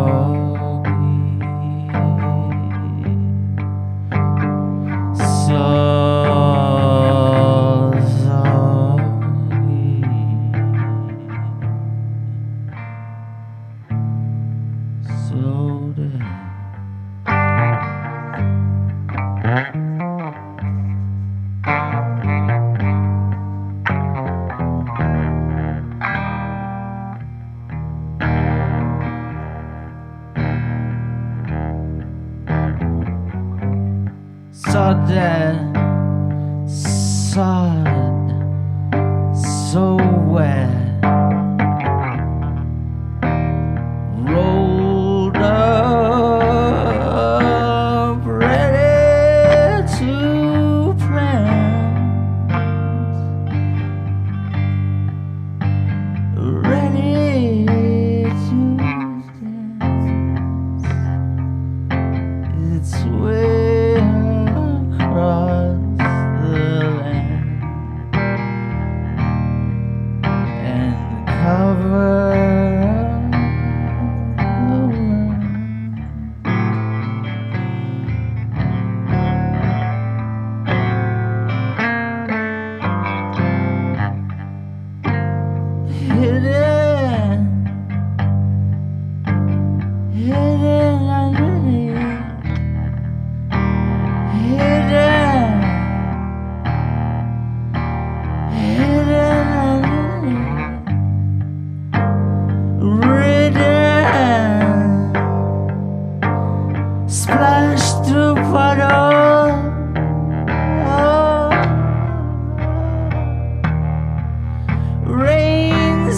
so dead, sod, so wet, rolled up, ready to plant, ready to dance. It's way across the land and cover the world. Hidden, hidden underneath. Hidden, hidden underneath, ridden, splashed through puddle, rain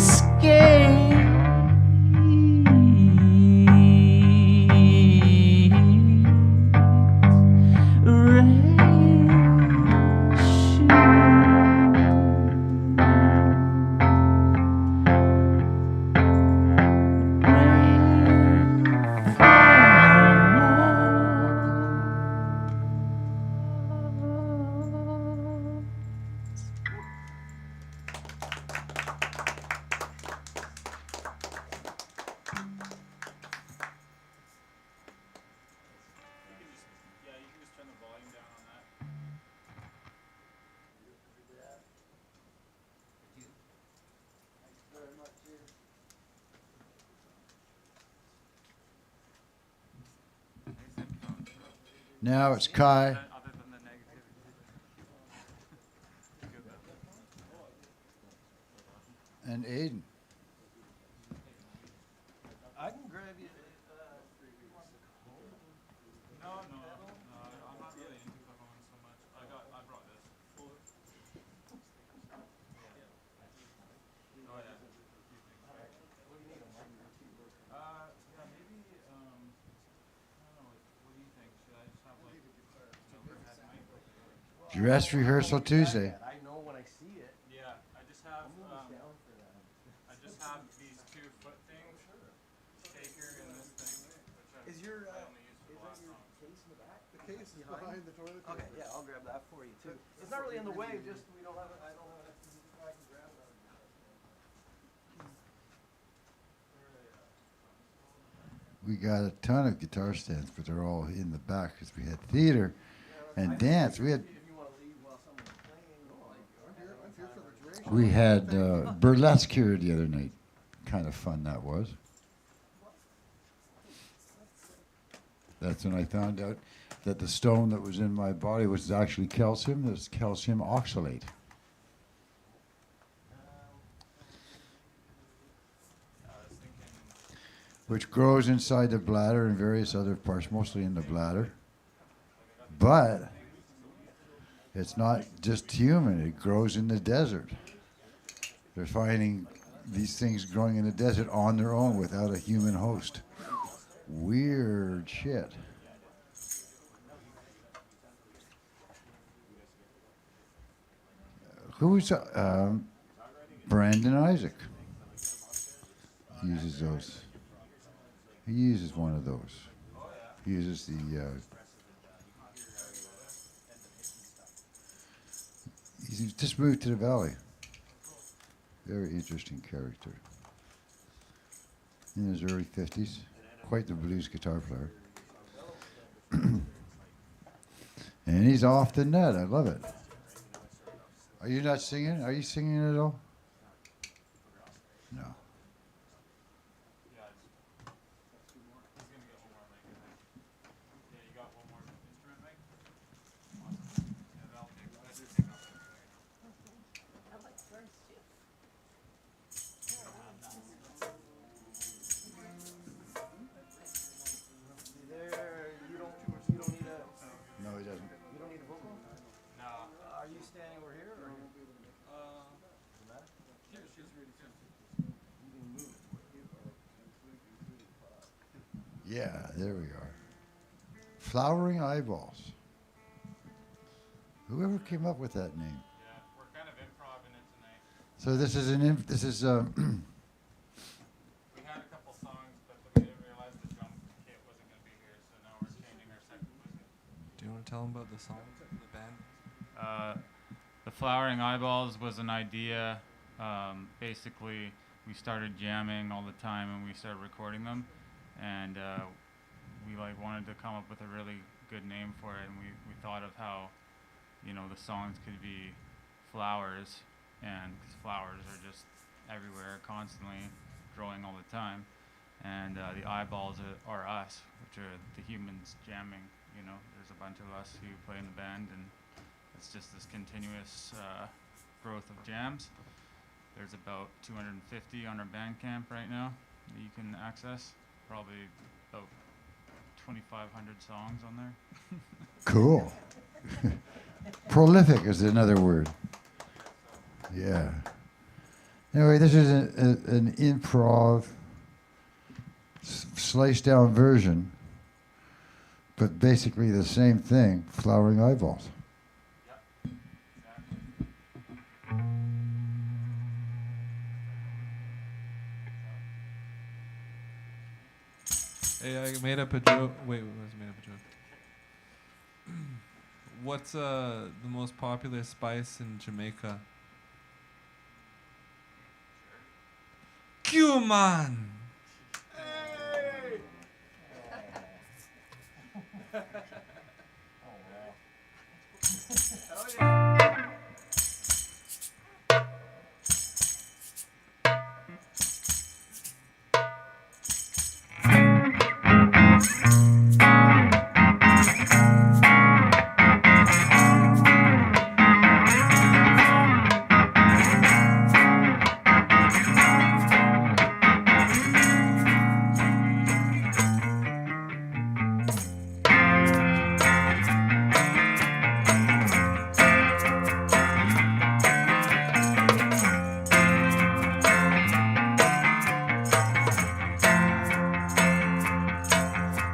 Yeah, you can just turn the volume down on that. Now it's Kai Other than the negativity. and Aiden. I can grab you. No, I'm not really into cajon so much. I brought this. Oh yeah. Yeah, maybe I don't know. What do you think? Should I just have like overhead mic? Dress rehearsal Tuesday. I know when I see it. Yeah, I just have these two foot things. Shaker and this thing. Which Is your I only use for the last song. case in the back? The case is behind the toilet. Okay, yeah, I'll grab that for you too. It's not really in the way, just we don't have it. I don't have it. I can grab it. We got a ton of guitar stands, but they're all in the back because we had theater and dance. We had If you want to leave while someone's playing, I'm here for the duration. we had burlesque here the other night. Kind of fun that was. That's when I found out that the stone that was in my body was actually calcium. There's calcium oxalate. Which grows inside the bladder and various other parts, mostly in the bladder. But it's not just human, it grows in the desert. They're finding these things growing in the desert on their own without a human host. Weird shit. Who's Brandon Isaac uses those. He uses one of those. He uses the. He's just moved to the valley. Very interesting character. In his early 50s, quite the blues guitar player. And he's off the net. I love it. Are you not singing? Are you singing at all? No. There, you don't need a. No, he doesn't. You don't need Yeah, there we are. Flowering Eyeballs. Whoever came up with that name? Yeah, we're kind of improv-ing it tonight. So this is We had a couple songs, but we didn't realize the drum kit wasn't going to be here, so now we're changing our second listen. Do you want to tell them about the song, the band? The Flowering Eyeballs was an idea. Basically, we started jamming all the time and we started recording them, and we wanted to come up with a really good name for it, and we thought of how, the songs could be flowers, and 'cause flowers are just everywhere, constantly growing all the time, and the eyeballs are us, which are the humans jamming. There's a bunch of us who play in the band, and it's just this continuous growth of jams. There's about 250 on our Bandcamp right now that you can access. Probably about 2,500 songs on there. cool. Prolific is another word. Yeah. Anyway, this is an improv sliced down version, but basically the same thing, Flowering Eyeballs. Yep, exactly. Hey, I made up a joke. Wait, what was made up a joke? What's the most popular spice in Jamaica? Cumin.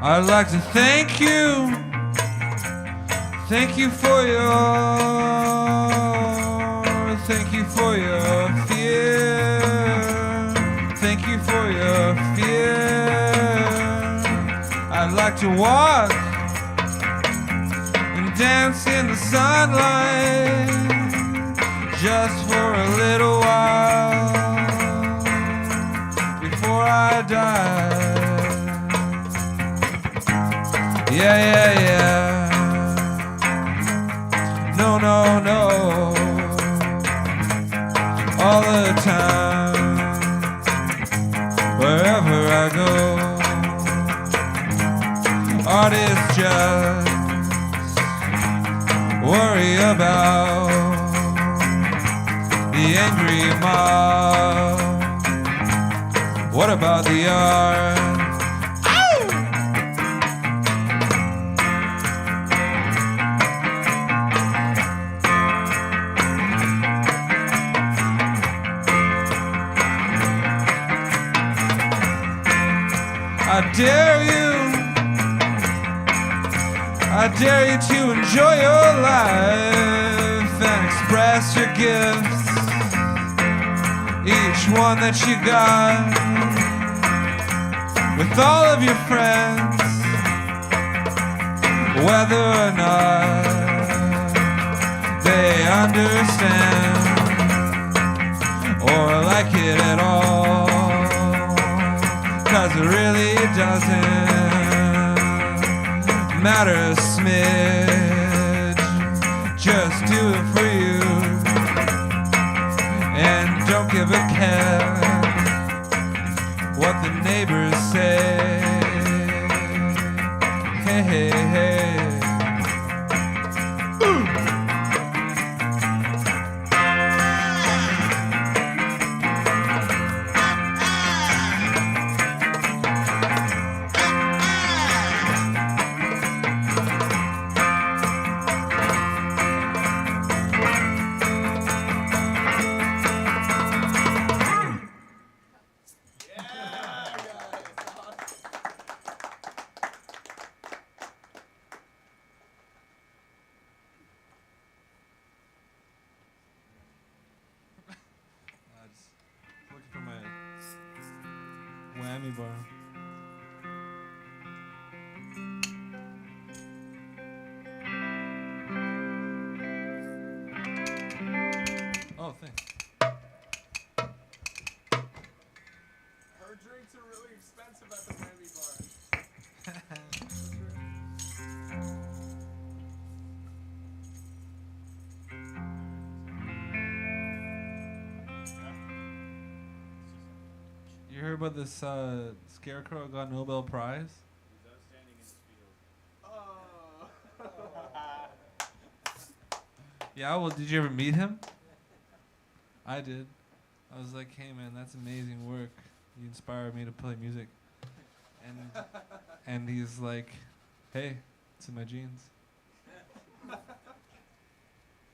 I'd like to thank you for your fear, thank you for your fear. I'd like to walk and dance in the sunlight just for a little while before I die. Yeah, yeah, yeah. No, no, no. All the time, wherever I go, artists just worry about the angry mob. What about the art? I dare you to enjoy your life and express your gifts, each one that you got, with all of your friends, whether or not they understand or like it at all. 'Cause it really doesn't matter a smidge. Just do it for you and don't give a care what the neighbors say. Hey, hey, hey. whammy bar. Oh, thanks. Her drinks are really expensive at the whammy bar. You heard about this scarecrow got Nobel Prize? Yeah, well, did you ever meet him? I did. I was like, hey man, that's amazing work. You inspired me to play music. And he's like, hey, it's in my genes.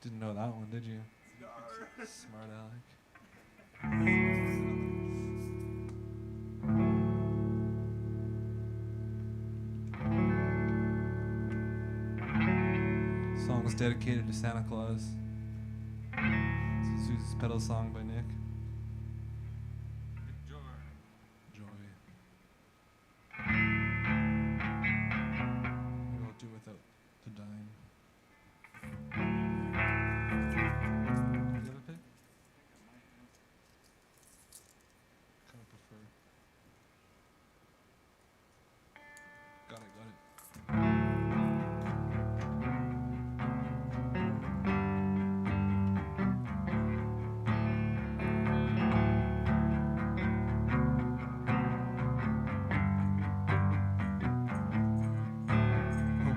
Didn't know that one, did you? Smart aleck. Song is dedicated to Santa Claus. It's a Susan's Pedal song by Nick. Joy. Maybe I'll do without the dime. Do you have a pick? Kind of prefer. Got it.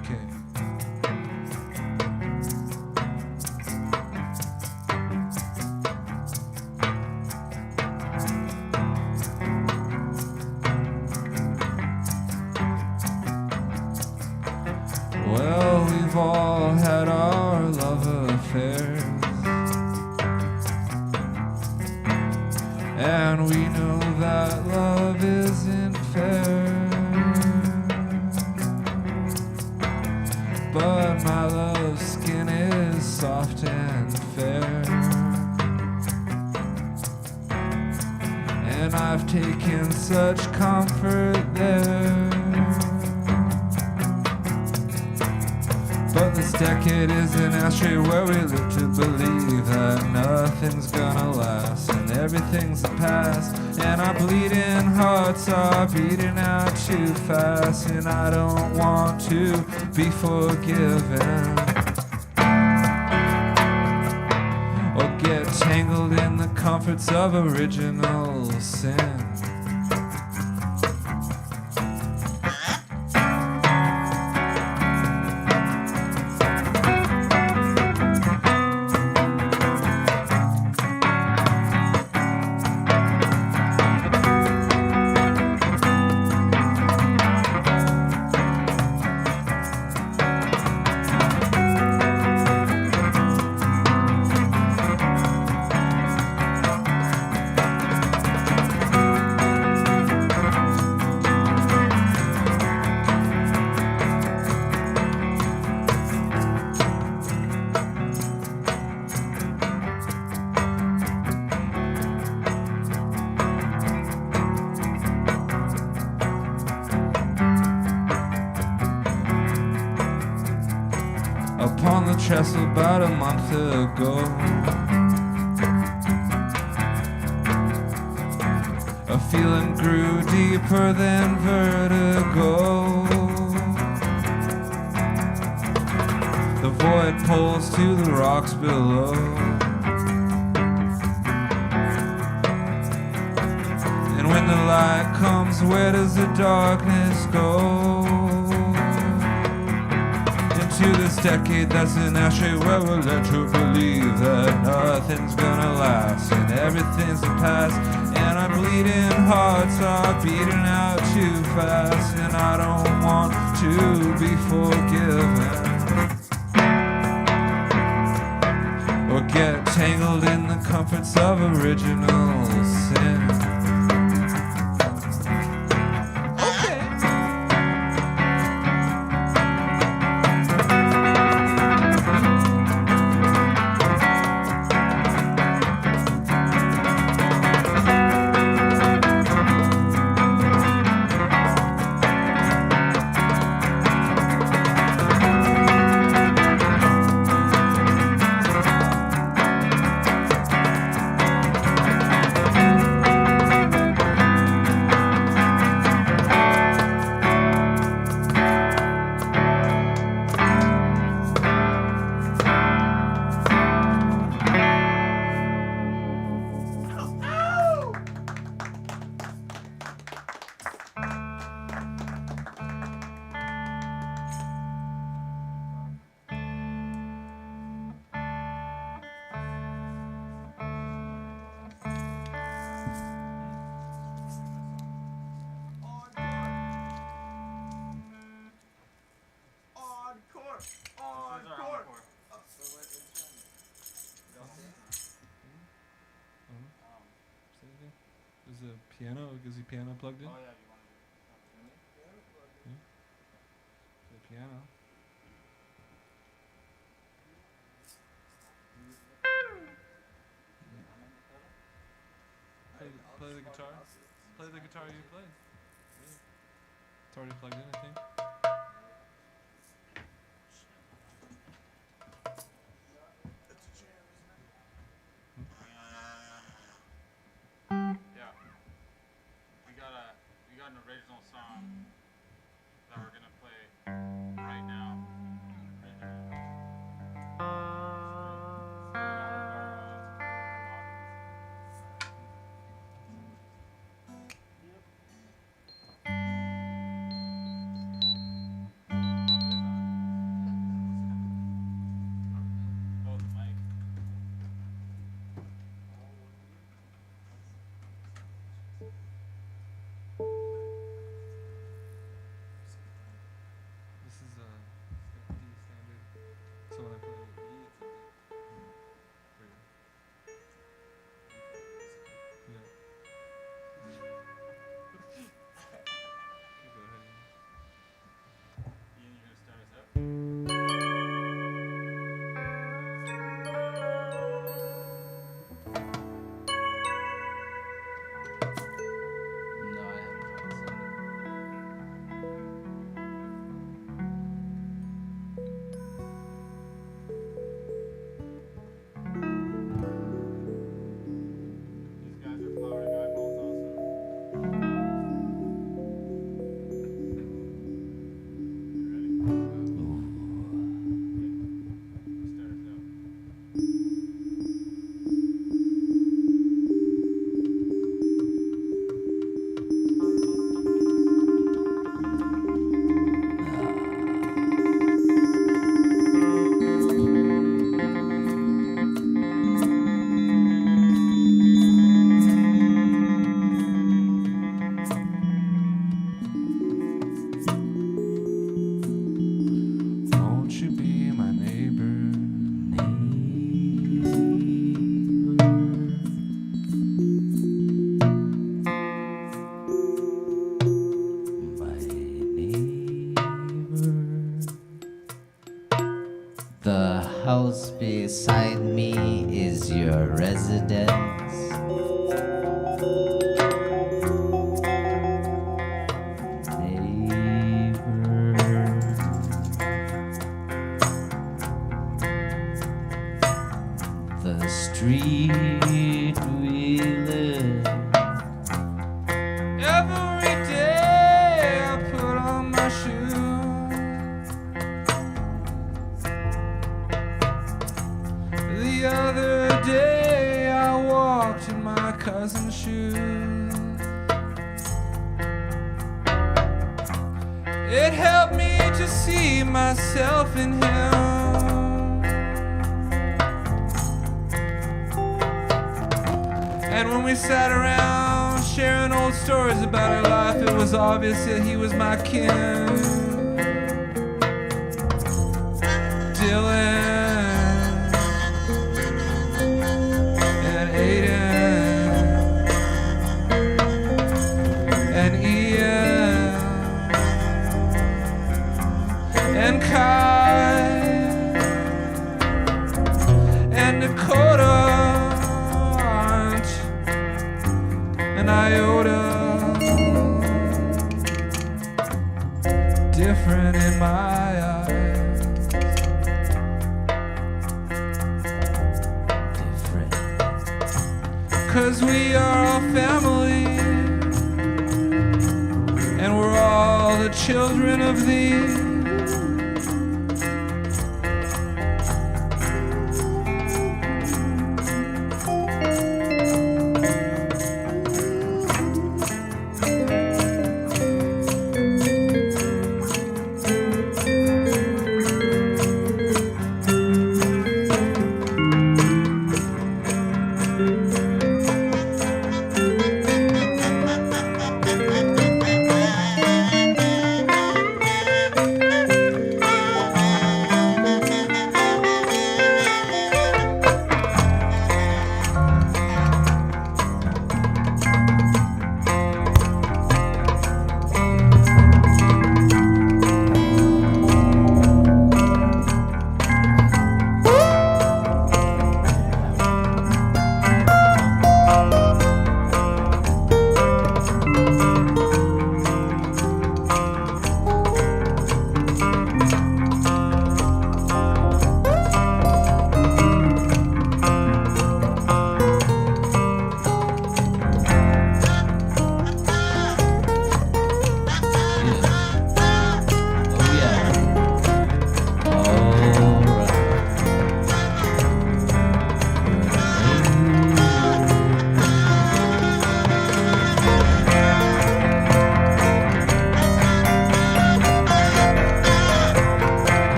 Okay. Well, we've all had our love affairs, and we know that love isn't fair. But my love's skin is soft and fair, and I've taken such comfort there. But this decade is an ashtray where we live to believe that nothing's gonna last and everything's a past. And our bleeding hearts are beating out too fast, and I don't want to be forgiven or get tangled in the comforts of original sin. Upon the trestle about a month ago, a feeling grew deeper than vertigo. The void pulls to the rocks below, and when the light comes, where does the darkness go? To this decade that's an ashtray where we're led to believe that nothing's gonna last and everything's a past. And our bleeding hearts are beating out too fast, and I don't want to be forgiven or get tangled in the comforts of original sin. Is the piano? Is the piano plugged in? Oh yeah, you want to The piano. Play the guitar. Play the guitar you played. It's already plugged in, I think. Yeah. We got an original song that we're gonna play right now. Hold the mic. This is D standard. So when I play E, it's a D. Yeah. Go ahead. Ian, you gonna start us out? No, I haven't found something. These guys are flowering eyeballs also. You ready? Okay. Start us out. Won't you be my neighbor? The house beside me is your residence. Neighbor. The street we live. Every day I put on my shoes. The other day I walked in my cousin's shoes. It helped me to see myself in him. And when we sat around sharing old stories about our life, it was obvious that he was my kin. Dylan and Aiden and Ian and Kai and Dakota and Iota, different in my eyes. Different. 'Cause we are all family, and we're all the children of thee.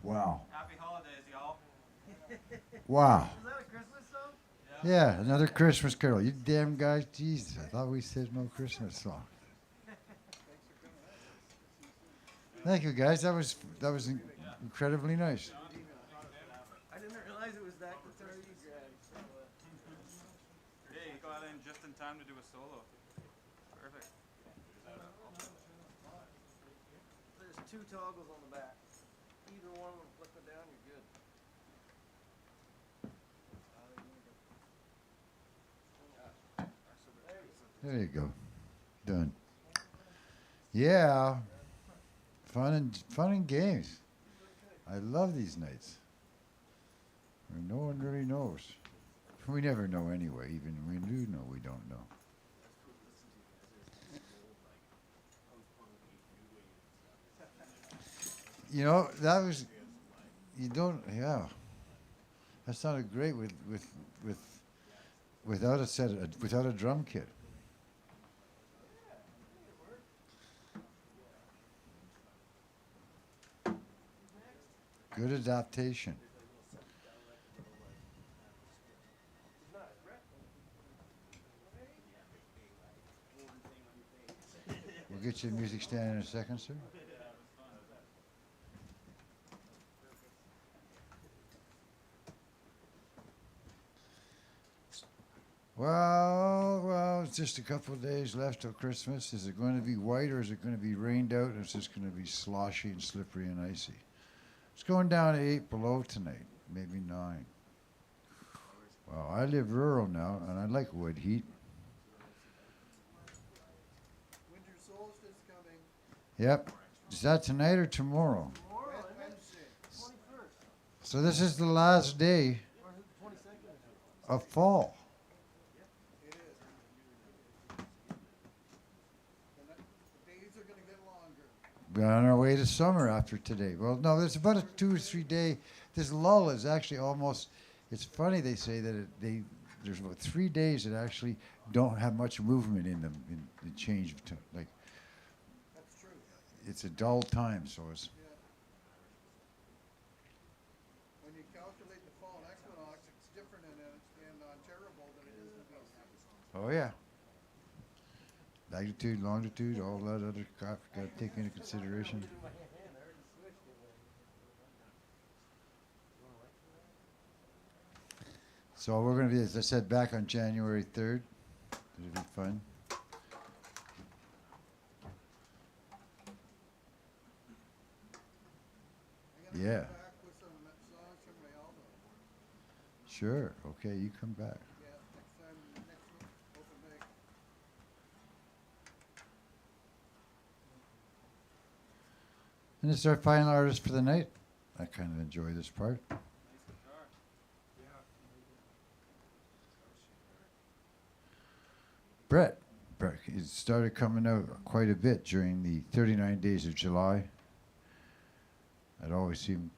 Wow. Happy holidays, y'all. Wow. Is that a Christmas song? Yeah, another Christmas carol. You damn guys, Jesus, I thought we said no Christmas song. Thank you, guys. That was incredibly nice. I didn't realize it was that guitar you grabbed. So, Hey, you got in just in time to do a solo. Perfect. there's two toggles on the back. Either one will flip it down, you're good. There you go. Done. Yeah. Fun and games. I love these nights. Where no one really knows. We never know anyway. Even when we do know, we don't know. You know, that was, you don't, yeah. That sounded great without a set, without a drum kit. Good adaptation. We'll get you a music stand in a second, sir. Well, it's just a couple of days left till Christmas. Is it going to be white or is it going to be rained out and it's just going to be sloshy and slippery and icy? It's going down to 8 below tonight, maybe 9. Well, I live rural now and I like wood heat. Winter solstice coming. Yep. Is that tonight or tomorrow? Wednesday. 21st. So this is the last day Or is it the 22nd? of fall. It is. The days are going to get longer. We're on our way to summer after today. Well, no, there's about a 2 or 3 day. This lull is actually almost. It's funny they say that there's about 3 days that actually don't have much movement in them in the change of like. That's true. It's a dull time, so it's. Yeah. When you calculate the fall equinox, it's different in Ontario than it is in BC. Oh yeah. Magnitude, longitude, all that other crap got to take into consideration. So we're going to be, as I said, back on January 3rd. It'll be fun. I'm Yeah. gonna come back with some songs from my album. Sure. Okay, you come back. Yeah, next time, next week, open mic. And this is our final artist for the night. I kind of enjoy this part. Brett. It started coming out quite a bit during the 39 days of July. I'd always see him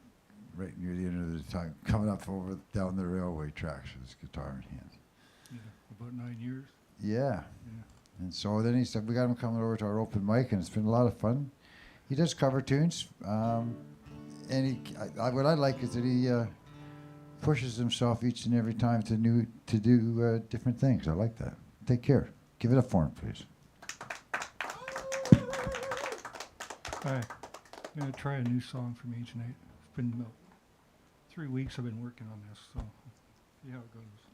right near the end of the time coming up over down the railway tracks with his guitar in hand. Yeah, about 9 years. Yeah. Yeah. And so then he said, we got him coming over to our open mic, and it's been a lot of fun. He does cover tunes, and what I like is that he pushes himself each and every time to do different things. I like that. Take care. Give it up for him, please. Hi. I'm going to try a new song from each night. It's been about 3 weeks I've been working on this, so see how it goes.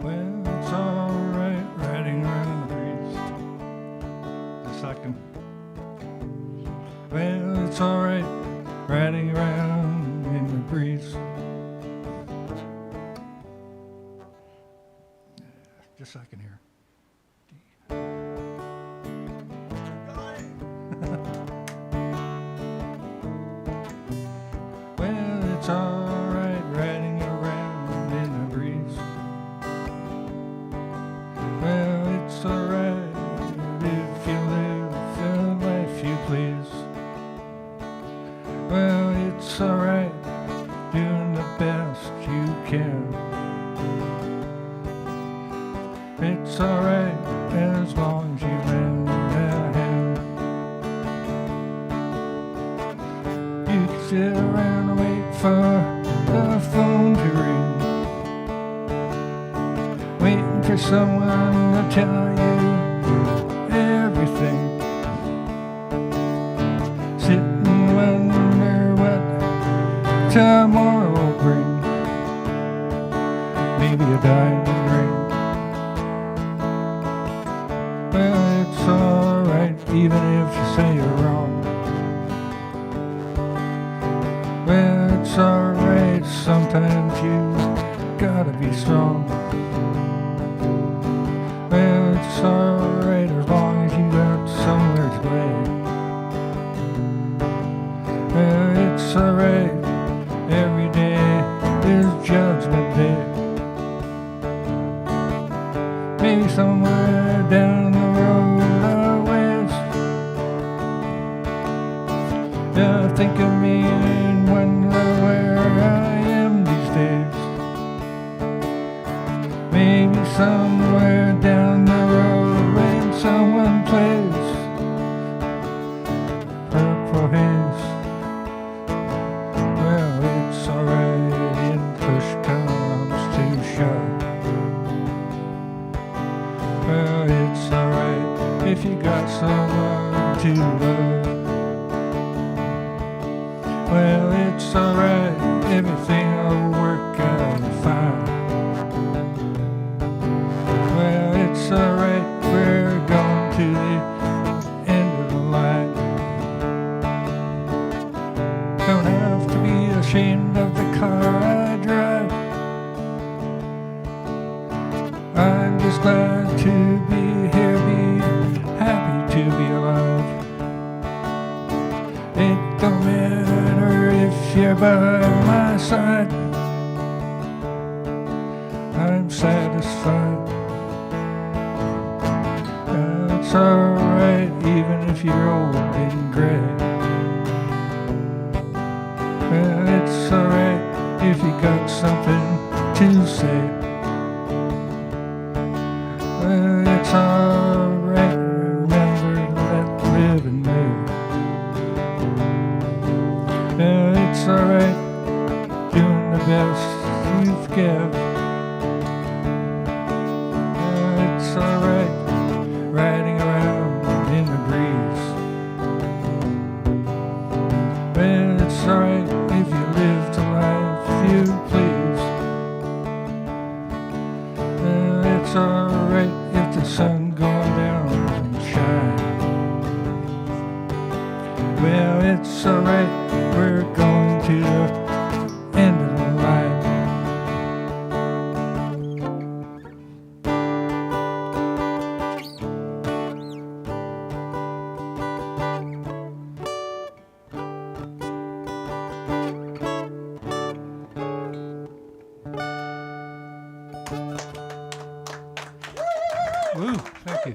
Well, it's alright riding around the breeze. Just like well, it's alright riding around in the breeze. Just so I can hear. it's alright, doing the best you can. It's alright as long as you lend a hand. You can sit around and wait for the phone to ring, waiting for someone to tell you everything. Sit and wonder what tomorrow will bring. Maybe a diamond ring. Well, it's alright, even if you say you're wrong. Well, it's alright, sometimes you gotta be strong. Well, it's alright as long as you got somewhere to lay. Well, it's alright, every day is Judgment Day. Maybe somewhere down the road out west, you'll think of me and wonder where I am these days. Maybe somewhere down the road when someone plays Purple Haze. Well, it's alright if push comes to shove. Well, it's alright if you got someone to love. Well, it's alright, everything will work out fine. Well, it's alright, we're going to the end of the line. Don't have to be ashamed of the car I drive. I'm just glad to be here, be happy to be alive. It don't matter if you're by my side, I'm satisfied. It's alright even if you're old and gray. Well, it's alright if you got something to say. Well, it's alright, remember to let live and live. Well, it's alright, doing the best you've give. Well, it's alright, riding around in the breeze. Well, it's alright if you live the life you please. Well, it's alright if the sun going down and shine. Well, it's alright, we're going to the end of the line. Woo, thank you.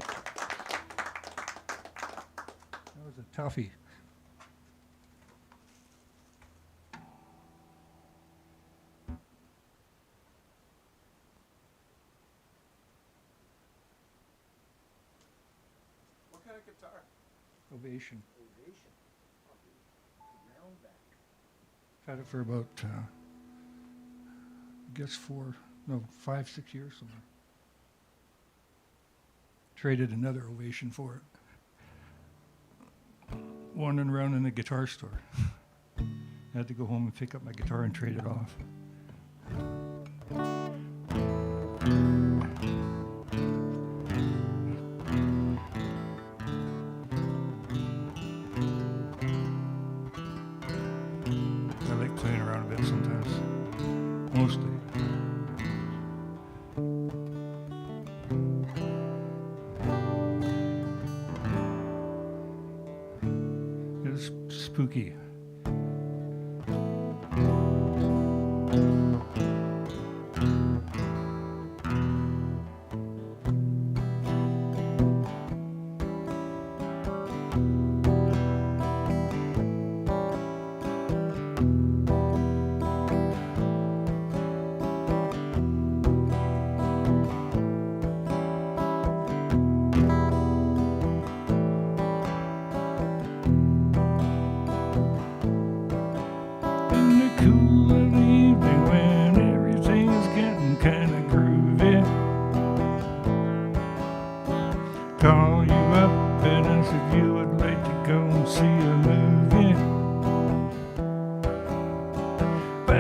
That was a toughie. What kind of guitar? Ovation. Had it for about, I guess 5, 6 years somewhere. Traded another Ovation for it. Wandering around in the guitar store. Had to go home and pick up my guitar and trade it off. I like playing around a bit sometimes. Mostly. It's spooky.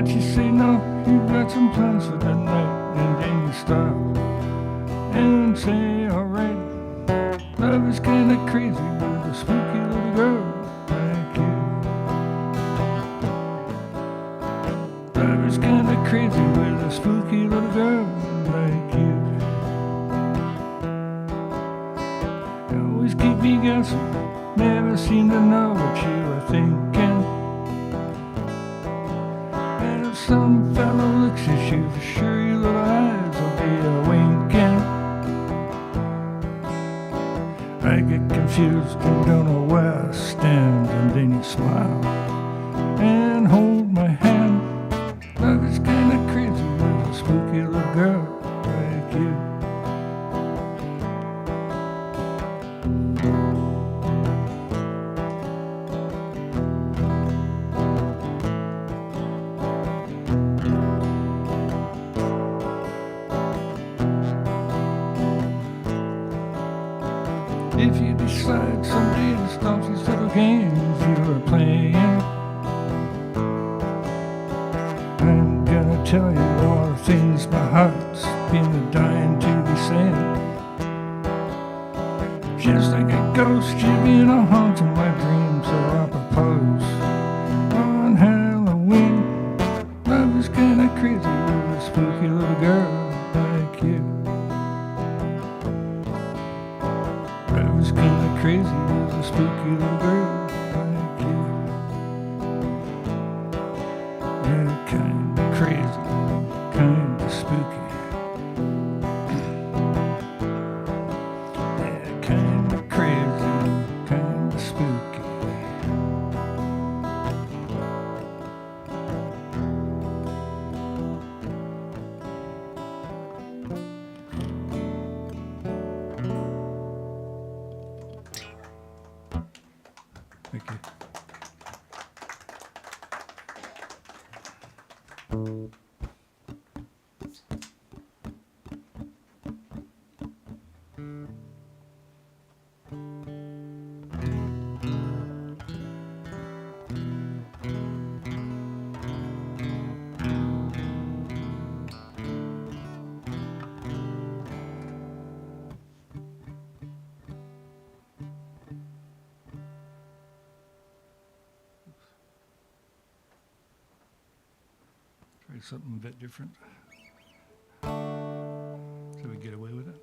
But you say no, you got some plans for the night, and then you stop and say, alright. Love is kinda crazy with a spooky little girl like you. Love is kinda crazy with a spooky little girl like you. You always keep me guessing, never seem to know what you are thinking. And if some fellow looks at you, for sure your little eyes will be a winking. I get confused and don't know where I stand, and then you smile and hold my hand. Love is kinda crazy with a spooky little girl like you. If you decide someday to stop these little games you are playing, I'm gonna tell you all the things my heart's been dying to be saying. Just like a ghost, you've been a haunting my dreams, so I propose on Halloween. Love is kinda crazy with a spooky little girl like you. Love is kinda crazy with a spooky little girl like you. Yeah, kinda crazy, kinda spooky. Yeah, kinda crazy, kinda spooky. Thank you. Try something a bit different. So we get away with it.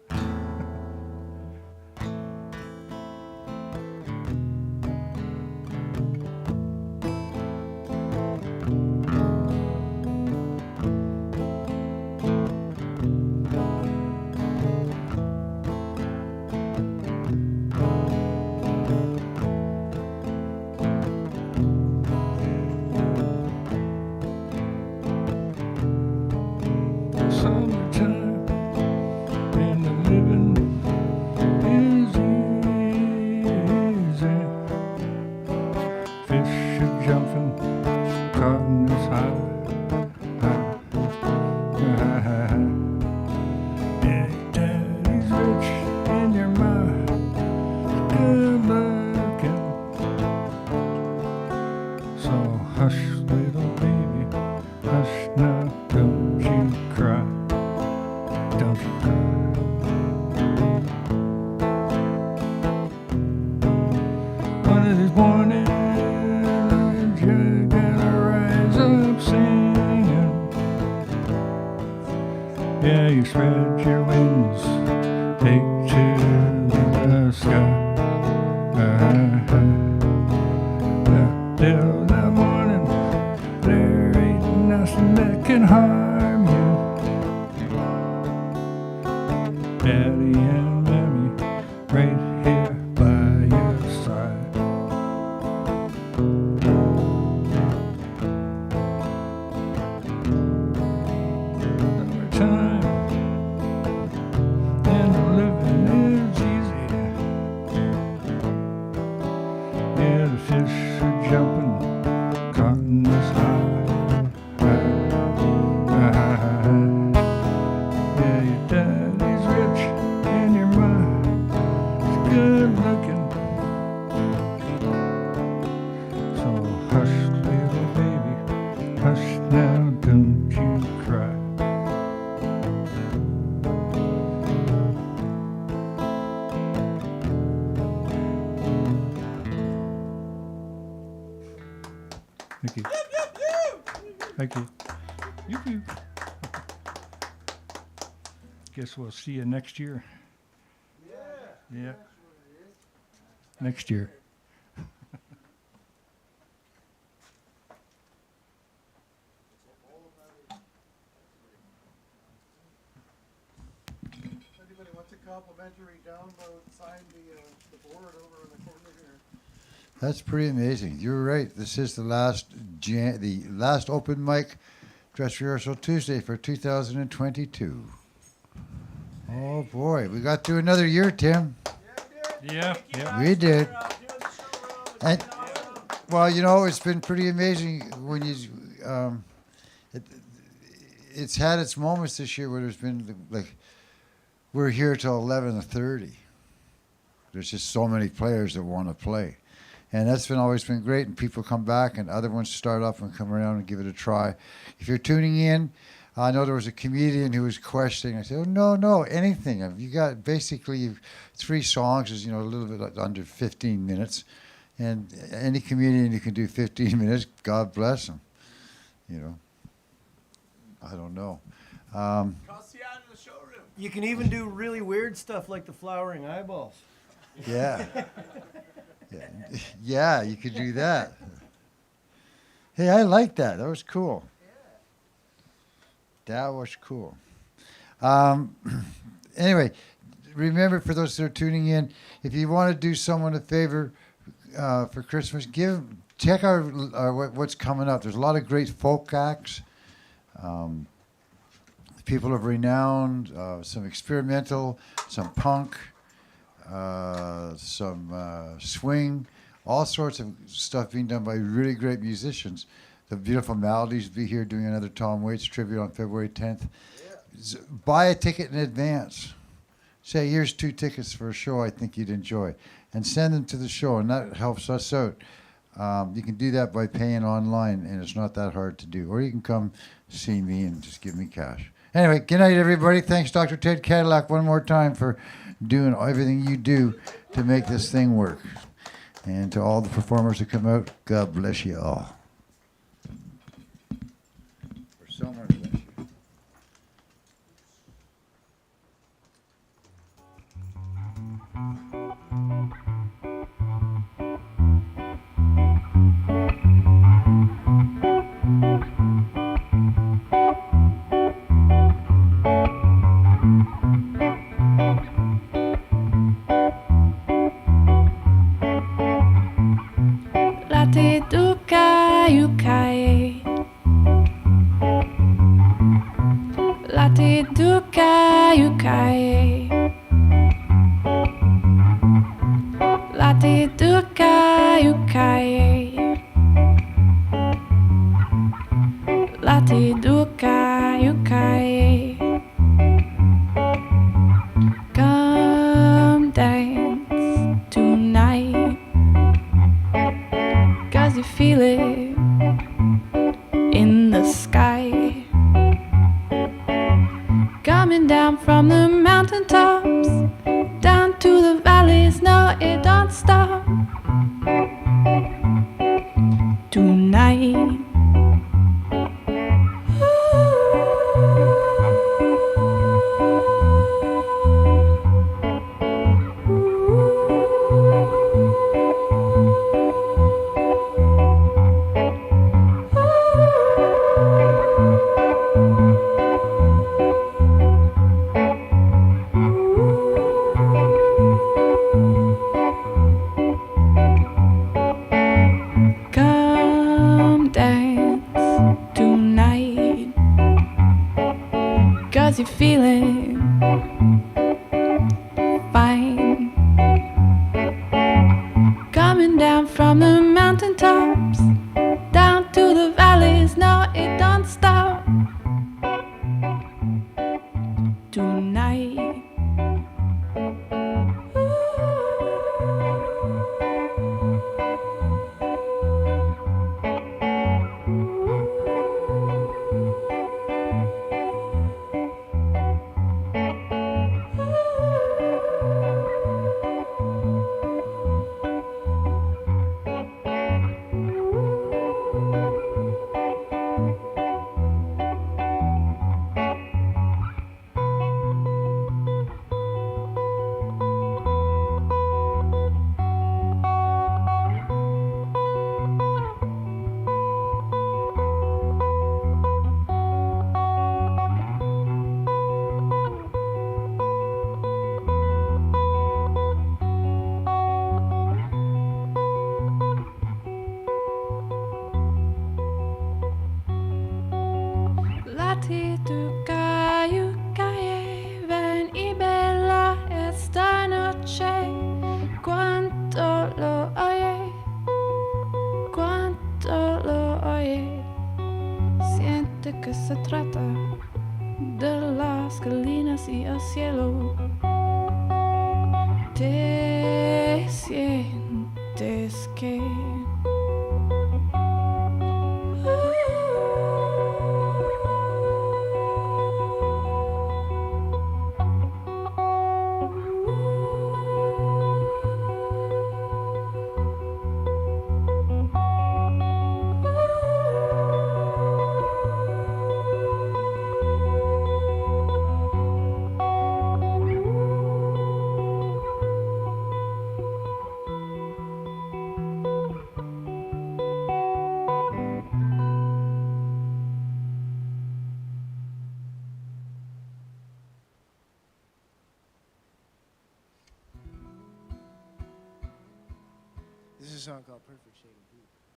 Summertime and the living is easy. Fish are jumping, cotton is high. Yeah, daddy's rich and your ma good looking. So hush, little baby, hush now, don't you cry, don't you cry. One of these mornings, you're gonna rise up singing. Yeah, you spread your wings, take to the sky. Till that morning, there ain't nothing that can harm you. Daddy and Mammy, right here by your side. Summertime and the living is easy. Yeah, the fish are jumping, cotton is high. Yeah, your daddy's rich and your ma's good looking. So hush, little baby, hush now, Thank you. Thank you. You. Guess we'll see you next year. Yeah. Next year. Anybody wants a complimentary download, sign the board over in the corner here. That's pretty amazing. You're right. This is the last open mic dress rehearsal Tuesday for 2022. Oh boy, we got through another year, Tim. Yeah. We did. And, well, you know, it's been pretty amazing when you. It's had its moments this year where there's been like, we're here till 11:30. There's just so many players that want to play, and that's always been great. And people come back, and other ones start up and come around and give it a try. If you're tuning in, I know there was a comedian who was questioning. I said, "Oh no, anything. You got basically 3 songs, is a little bit under 15 minutes, and any comedian who can do 15 minutes, God bless him. I don't know." You can even do really weird stuff like the flowering eyeballs. Yeah. Yeah, you could do that. Hey, I like that. That was cool. That was cool. Anyway, remember, for those that are tuning in, if you want to do someone a favor for Christmas, check out what's coming up. There's a lot of great folk acts, people of renown, some experimental, some punk, some swing, all sorts of stuff being done by really great musicians. The Beautiful Maladies will be here doing another Tom Waits tribute on February 10th. Yeah. Buy a ticket in advance. Say, here's 2 tickets for a show I think you'd enjoy. And send them to the show, and that helps us out. You can do that by paying online, and it's not that hard to do. Or you can come see me and just give me cash. Anyway, good night, everybody. Thanks, Dr. Ted Cadillac, one more time for doing everything you do to make this thing work. And to all the performers that come out, God bless you all. For someone bless you. Late duka yukai, late duka yukai, late duka yukai, late duka yukai. Come dance tonight, 'cause you feel it in the sky, coming down from the mountaintops, down to the valleys. No, it don't stop tonight. Come dance tonight, 'cause you're feeling fine, coming down from the mountaintops, down to the valleys. No, it don't stop tonight. si tu ven y vela esta noche. Cuánto lo oye, cuánto lo oye. Siente que se trata de las colinas y el cielo. Te sientes que This is a song called Perfect Shade of Blue.